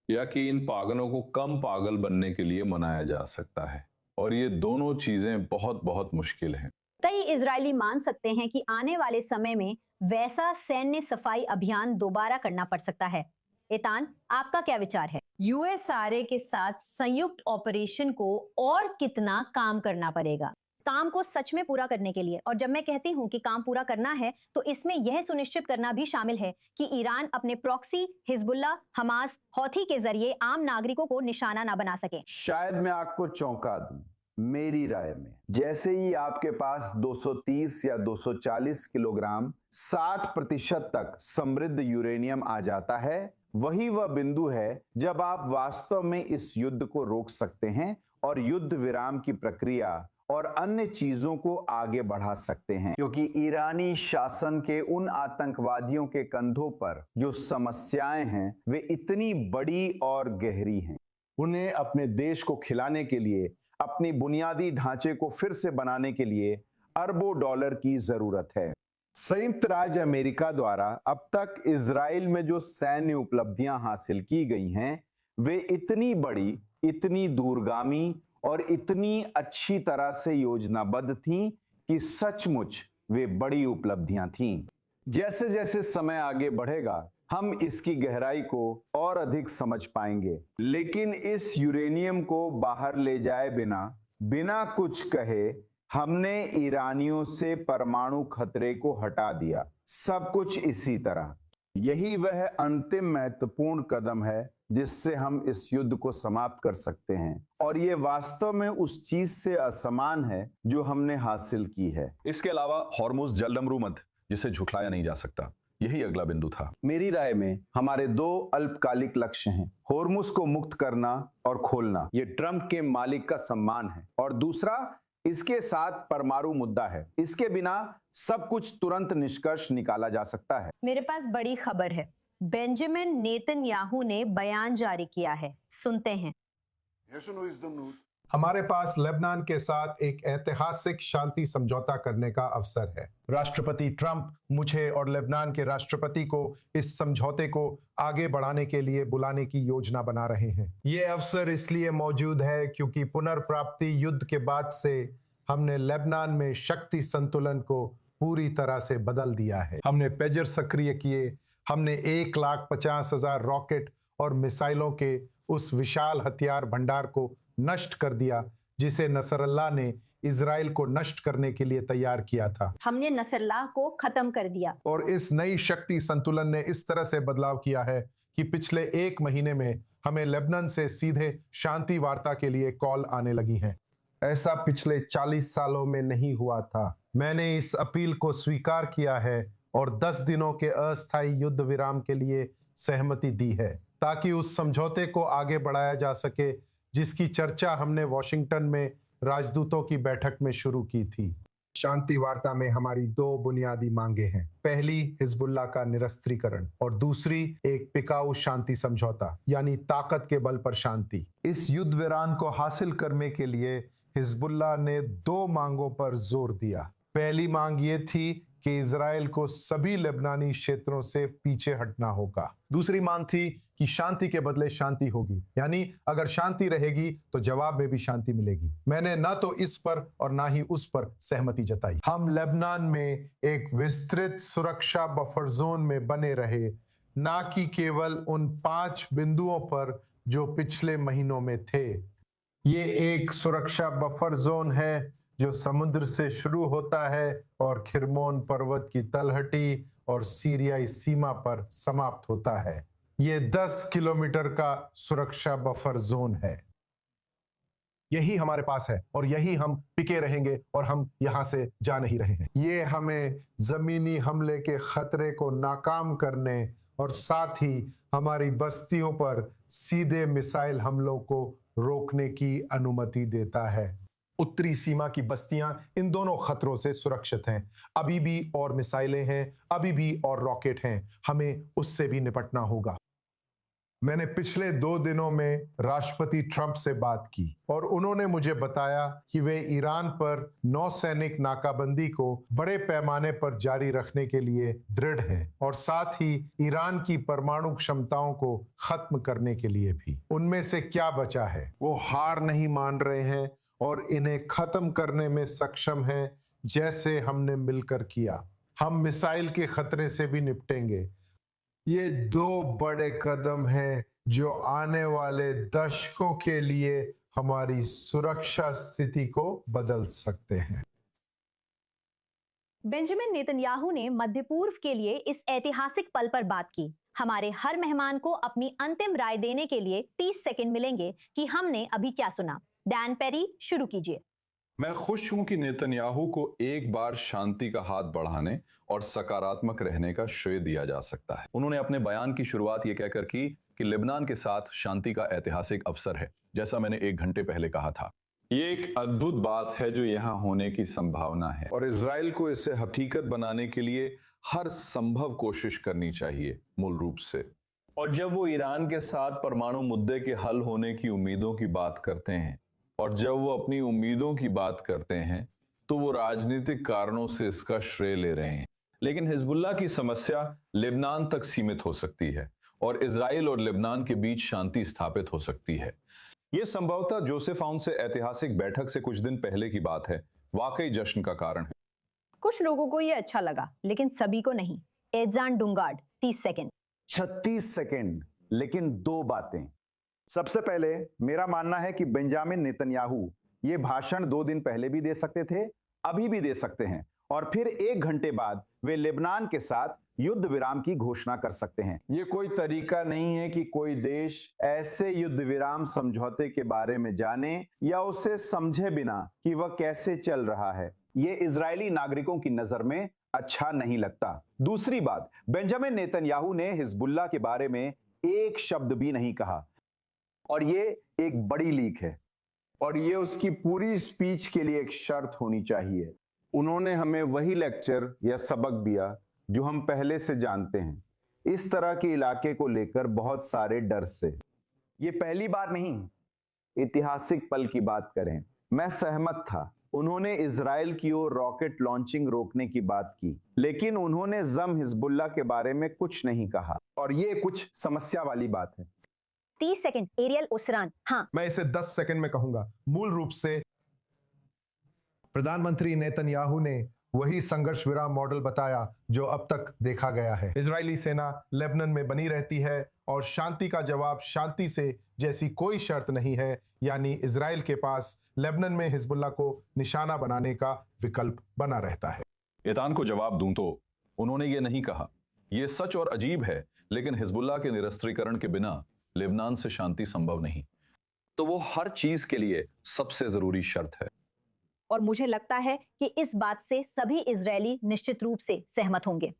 या कि इन पागलों को कम पागल बनने के लिए मनाया जा सकता है। और ये दोनों चीजें बहुत बहुत मुश्किल हैं। कई इजरायली मान सकते हैं कि आने वाले समय में वैसा सैन्य सफाई अभियान दोबारा करना पड़ सकता है। एतान, आपका क्या विचार है? यूएसआरए के साथ संयुक्त ऑपरेशन को और कितना काम करना पड़ेगा काम को सच में पूरा करने के लिए? और जब मैं कहती हूँ कि काम पूरा करना है, तो इसमें यह सुनिश्चित करना भी शामिल है कि ईरान अपने प्रॉक्सी हिजबुल्ला, हमास, हौथी के जरिए आम नागरिकों को निशाना ना बना सके। शायद मैं आपको चौंका दूं। मेरी राय में जैसे ही आपके पास 230 या 240 किलोग्राम 60% तक समृद्ध यूरेनियम आ जाता है, वही वह बिंदु है जब आप वास्तव में इस युद्ध को रोक सकते हैं और युद्ध विराम की प्रक्रिया और अन्य चीजों को आगे बढ़ा सकते हैं। क्योंकि ईरानी शासन के उन आतंकवादियों के कंधों पर जो समस्याएं हैं, वे इतनी बड़ी और गहरी हैं। उन्हें अपने देश को खिलाने के लिए, अपनी बुनियादी ढांचे को फिर से बनाने के लिए अरबों डॉलर की जरूरत है। संयुक्त राज्य अमेरिका द्वारा अब तक इजराइल में जो सैन्य उपलब्धियां हासिल की गई हैं, वे इतनी बड़ी, इतनी दूरगामी और इतनी अच्छी तरह से योजनाबद्ध थीं कि सचमुच वे बड़ी उपलब्धियां थीं। जैसे जैसे समय आगे बढ़ेगा, हम इसकी गहराई को और अधिक समझ पाएंगे। लेकिन इस यूरेनियम को बाहर ले जाए बिना कुछ कहे हमने ईरानियों से परमाणु खतरे को हटा दिया। सब कुछ इसी तरह। यही वह अंतिम महत्वपूर्ण कदम है जिससे हम इस युद्ध को समाप्त कर सकते हैं, और ये वास्तव में उस चीज से असमान है जो हमने हासिल की है। इसके अलावा हॉर्मुज जलडमरू मध्य, जिसे झुठलाया नहीं जा सकता, यही अगला बिंदु था। मेरी राय में हमारे 2 अल्पकालिक लक्ष्य हैं। हॉर्मुज को मुक्त करना और खोलना, ये ट्रंप के मालिक का सम्मान है, और दूसरा इसके साथ परमाणु मुद्दा है। इसके बिना सब कुछ तुरंत निष्कर्ष निकाला जा सकता है। मेरे पास बड़ी खबर है। बेंजामिन नेतन्याहू ने बयान जारी किया है, सुनते हैं। हमारे पास लेबनान के साथ एक ऐतिहासिक शांति समझौता करने का अवसर है। राष्ट्रपति ट्रंप मुझे और लेबनान के राष्ट्रपति को इस समझौते को आगे बढ़ाने के लिए बुलाने की योजना बना रहे हैं। ये अवसर इसलिए मौजूद है क्योंकि पुनर्प्राप्ति युद्ध के बाद से हमने लेबनान में शक्ति संतुलन को पूरी तरह से बदल दिया है। हमने पेजर सक्रिय किए, हमने 1,50,000 रॉकेट और मिसाइलों के उस विशाल हथियार भंडार को नष्ट कर दिया जिसे नसरल्लाह ने इजराइल को नष्ट करने के लिए तैयार किया था। हमने नसरल्लाह को खत्म कर दिया। और इस नई शक्ति संतुलन ने इस तरह से बदलाव किया है कि पिछले 1 महीने में हमें लेबनान से सीधे शांति वार्ता के लिए कॉल आने लगी हैं। ऐसा पिछले 40 सालों में नहीं हुआ था। मैंने इस अपील को स्वीकार किया है और 10 दिनों के अस्थायी युद्ध विराम के लिए सहमति दी है ताकि उस समझौते को आगे बढ़ाया जा सके जिसकी चर्चा हमने वॉशिंगटन में राजदूतों की बैठक में शुरू की थी। शांति वार्ता में हमारी 2 बुनियादी मांगे हैं। पहली हिजबुल्लाह का निरस्त्रीकरण और दूसरी एक टिकाऊ शांति समझौता यानी ताकत के बल पर शांति। इस युद्ध विराम को हासिल करने के लिए हिजबुल्लाह ने 2 मांगों पर जोर दिया। पहली मांग ये थी कि इजराइल को सभी लेबनानी क्षेत्रों से पीछे हटना होगा। दूसरी मांग थी कि शांति के बदले शांति होगी, यानी अगर शांति रहेगी तो जवाब में भी शांति मिलेगी। मैंने ना तो इस पर और ना ही उस पर सहमति जताई। हम लेबनान में एक विस्तृत सुरक्षा बफर जोन में बने रहे, ना कि केवल उन 5 बिंदुओं पर जो पिछले महीनों में थे। ये एक सुरक्षा बफर जोन है जो समुद्र से शुरू होता है और खिरमोन पर्वत की तलहटी और सीरियाई सीमा पर समाप्त होता है। ये 10 किलोमीटर का सुरक्षा बफर जोन है। यही हमारे पास है और यही हम टिके रहेंगे और हम यहां से जा नहीं रहे हैं। ये हमें जमीनी हमले के खतरे को नाकाम करने और साथ ही हमारी बस्तियों पर सीधे मिसाइल हमलों को रोकने की अनुमति देता है। उत्तरी सीमा की बस्तियां इन दोनों खतरों से सुरक्षित हैं। अभी भी और मिसाइलें हैं, अभी भी और रॉकेट हैं। हमें उससे भी निपटना होगा। मैंने पिछले 2 दिनों में राष्ट्रपति ट्रंप से बात की और उन्होंने मुझे बताया कि वे ईरान पर नौसैनिक नाकाबंदी को बड़े पैमाने पर जारी रखने के लिए दृढ़ हैं और साथ ही ईरान की परमाणु क्षमताओं को खत्म करने के लिए भी। उनमें से क्या बचा है? वो हार नहीं मान रहे हैं और इन्हें खत्म करने में सक्षम हैं, जैसे हमने मिलकर किया। हम मिसाइल के खतरे से भी निपटेंगे। ये 2 बड़े कदम हैं जो आने वाले दशकों के लिए हमारी सुरक्षा स्थिति को बदल सकते हैं। बेंजामिन नेतन्याहू ने मध्य पूर्व के लिए इस ऐतिहासिक पल पर बात की। हमारे हर मेहमान को अपनी अंतिम राय देने के लिए 30 सेकंड मिलेंगे कि हमने अभी क्या सुना। डैन पेरी, शुरू कीजिए। मैं खुश हूं कि नेतन्याहू को एक बार शांति का हाथ बढ़ाने और सकारात्मक रहने का श्रेय दिया जा सकता है। उन्होंने अपने बयान की शुरुआत ये कहकर की कि लेबनान के साथ शांति का ऐतिहासिक अवसर है, जैसा मैंने 1 घंटे पहले कहा था। ये एक अद्भुत बात है जो यहाँ होने की संभावना है और इजराइल को इसे हकीकत बनाने के लिए हर संभव कोशिश करनी चाहिए मूल रूप से। और जब वो ईरान के साथ परमाणु मुद्दे के हल होने की उम्मीदों की बात करते हैं और जब वो अपनी उम्मीदों की बात करते हैं तो वो राजनीतिक कारणों से इसका श्रेय ले रहे हैं। लेकिन हिजबुल्लाह की समस्या लेबनान तक सीमित हो सकती है और इजराइल और लेबनान के बीच शांति स्थापित हो सकती है। ये संभवतः जोसेफ आउन से ऐतिहासिक बैठक से कुछ दिन पहले की बात है। वाकई जश्न का कारण है। कुछ लोगों को ये अच्छा लगा, लेकिन सभी को नहीं। एजान डुंगार्ड, 30 सेकंड। 36 सेकंड, लेकिन 2 बातें। सबसे पहले मेरा मानना है कि बेंजामिन नेतन्याहू ये भाषण 2 दिन पहले भी दे सकते थे, अभी भी दे सकते हैं और फिर 1 घंटे बाद वे लेबनान के साथ युद्ध विराम की घोषणा कर सकते हैं। ये कोई तरीका नहीं है कि कोई देश ऐसे युद्ध विराम समझौते के बारे में जाने या उसे समझे बिना कि वह कैसे चल रहा है। ये इजरायली नागरिकों की नजर में अच्छा नहीं लगता। दूसरी बात, बेंजामिन नेतन्याहू ने हिजबुल्लाह के बारे में एक शब्द भी नहीं कहा और ये एक बड़ी लीक है और ये उसकी पूरी स्पीच के लिए एक शर्त होनी चाहिए। उन्होंने हमें वही लेक्चर या सबक दिया जो हम पहले से जानते हैं, इस तरह के इलाके को लेकर बहुत सारे डर से। ये पहली बार नहीं, ऐतिहासिक पल की बात करें। मैं सहमत था, उन्होंने इजराइल की ओर रॉकेट लॉन्चिंग रोकने की बात की, लेकिन उन्होंने जम हिजबुल्लाह के बारे में कुछ नहीं कहा और ये कुछ समस्या वाली बात है। 30 सेकंड, एरियल ओसरान। हाँ, मैं इसे 10 सेकंड में कहूंगा। मूल रूप से प्रधानमंत्री नेतन्याहू ने वही संघर्ष विराम मॉडल बताया जो अब तक देखा गया है। इजरायली सेना लेबनान में बनी रहती है और शांति का जवाब शांति से जैसी कोई शर्त नहीं है, यानी इजराइल के पास लेबनान में हिजबुल्लाह को निशाना बनाने का विकल्प बना रहता है। ईतान को जवाब दूं तो उन्होंने ये नहीं कहा। ये सच और अजीब है, लेकिन हिजबुल्लाह के निरस्त्रीकरण के बिना लेबनान से शांति संभव नहीं। तो वो हर चीज के लिए सबसे जरूरी शर्त है। और मुझे लगता है कि इस बात से सभी इजरायली निश्चित रूप से सहमत होंगे।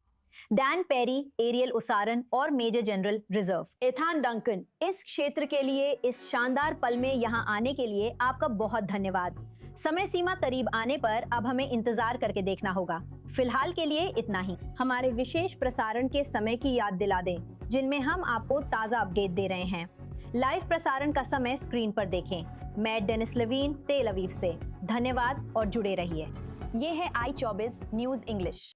डैन पेरी, एरियल ओसारन और मेजर जनरल रिजर्व एथान डंकन, इस क्षेत्र के लिए इस शानदार पल में यहाँ आने के लिए आपका बहुत धन्यवाद। समय सीमा करीब आने पर अब हमें इंतजार करके देखना होगा। फिलहाल के लिए इतना ही। हमारे विशेष प्रसारण के समय की याद दिला दें, जिनमें हम आपको ताज़ा अपडेट दे रहे हैं। लाइव प्रसारण का समय स्क्रीन पर देखें। मैं डेनिस लवीन, तेल अवीव से। धन्यवाद और जुड़े रहिए। ये है i24 न्यूज़ इंग्लिश।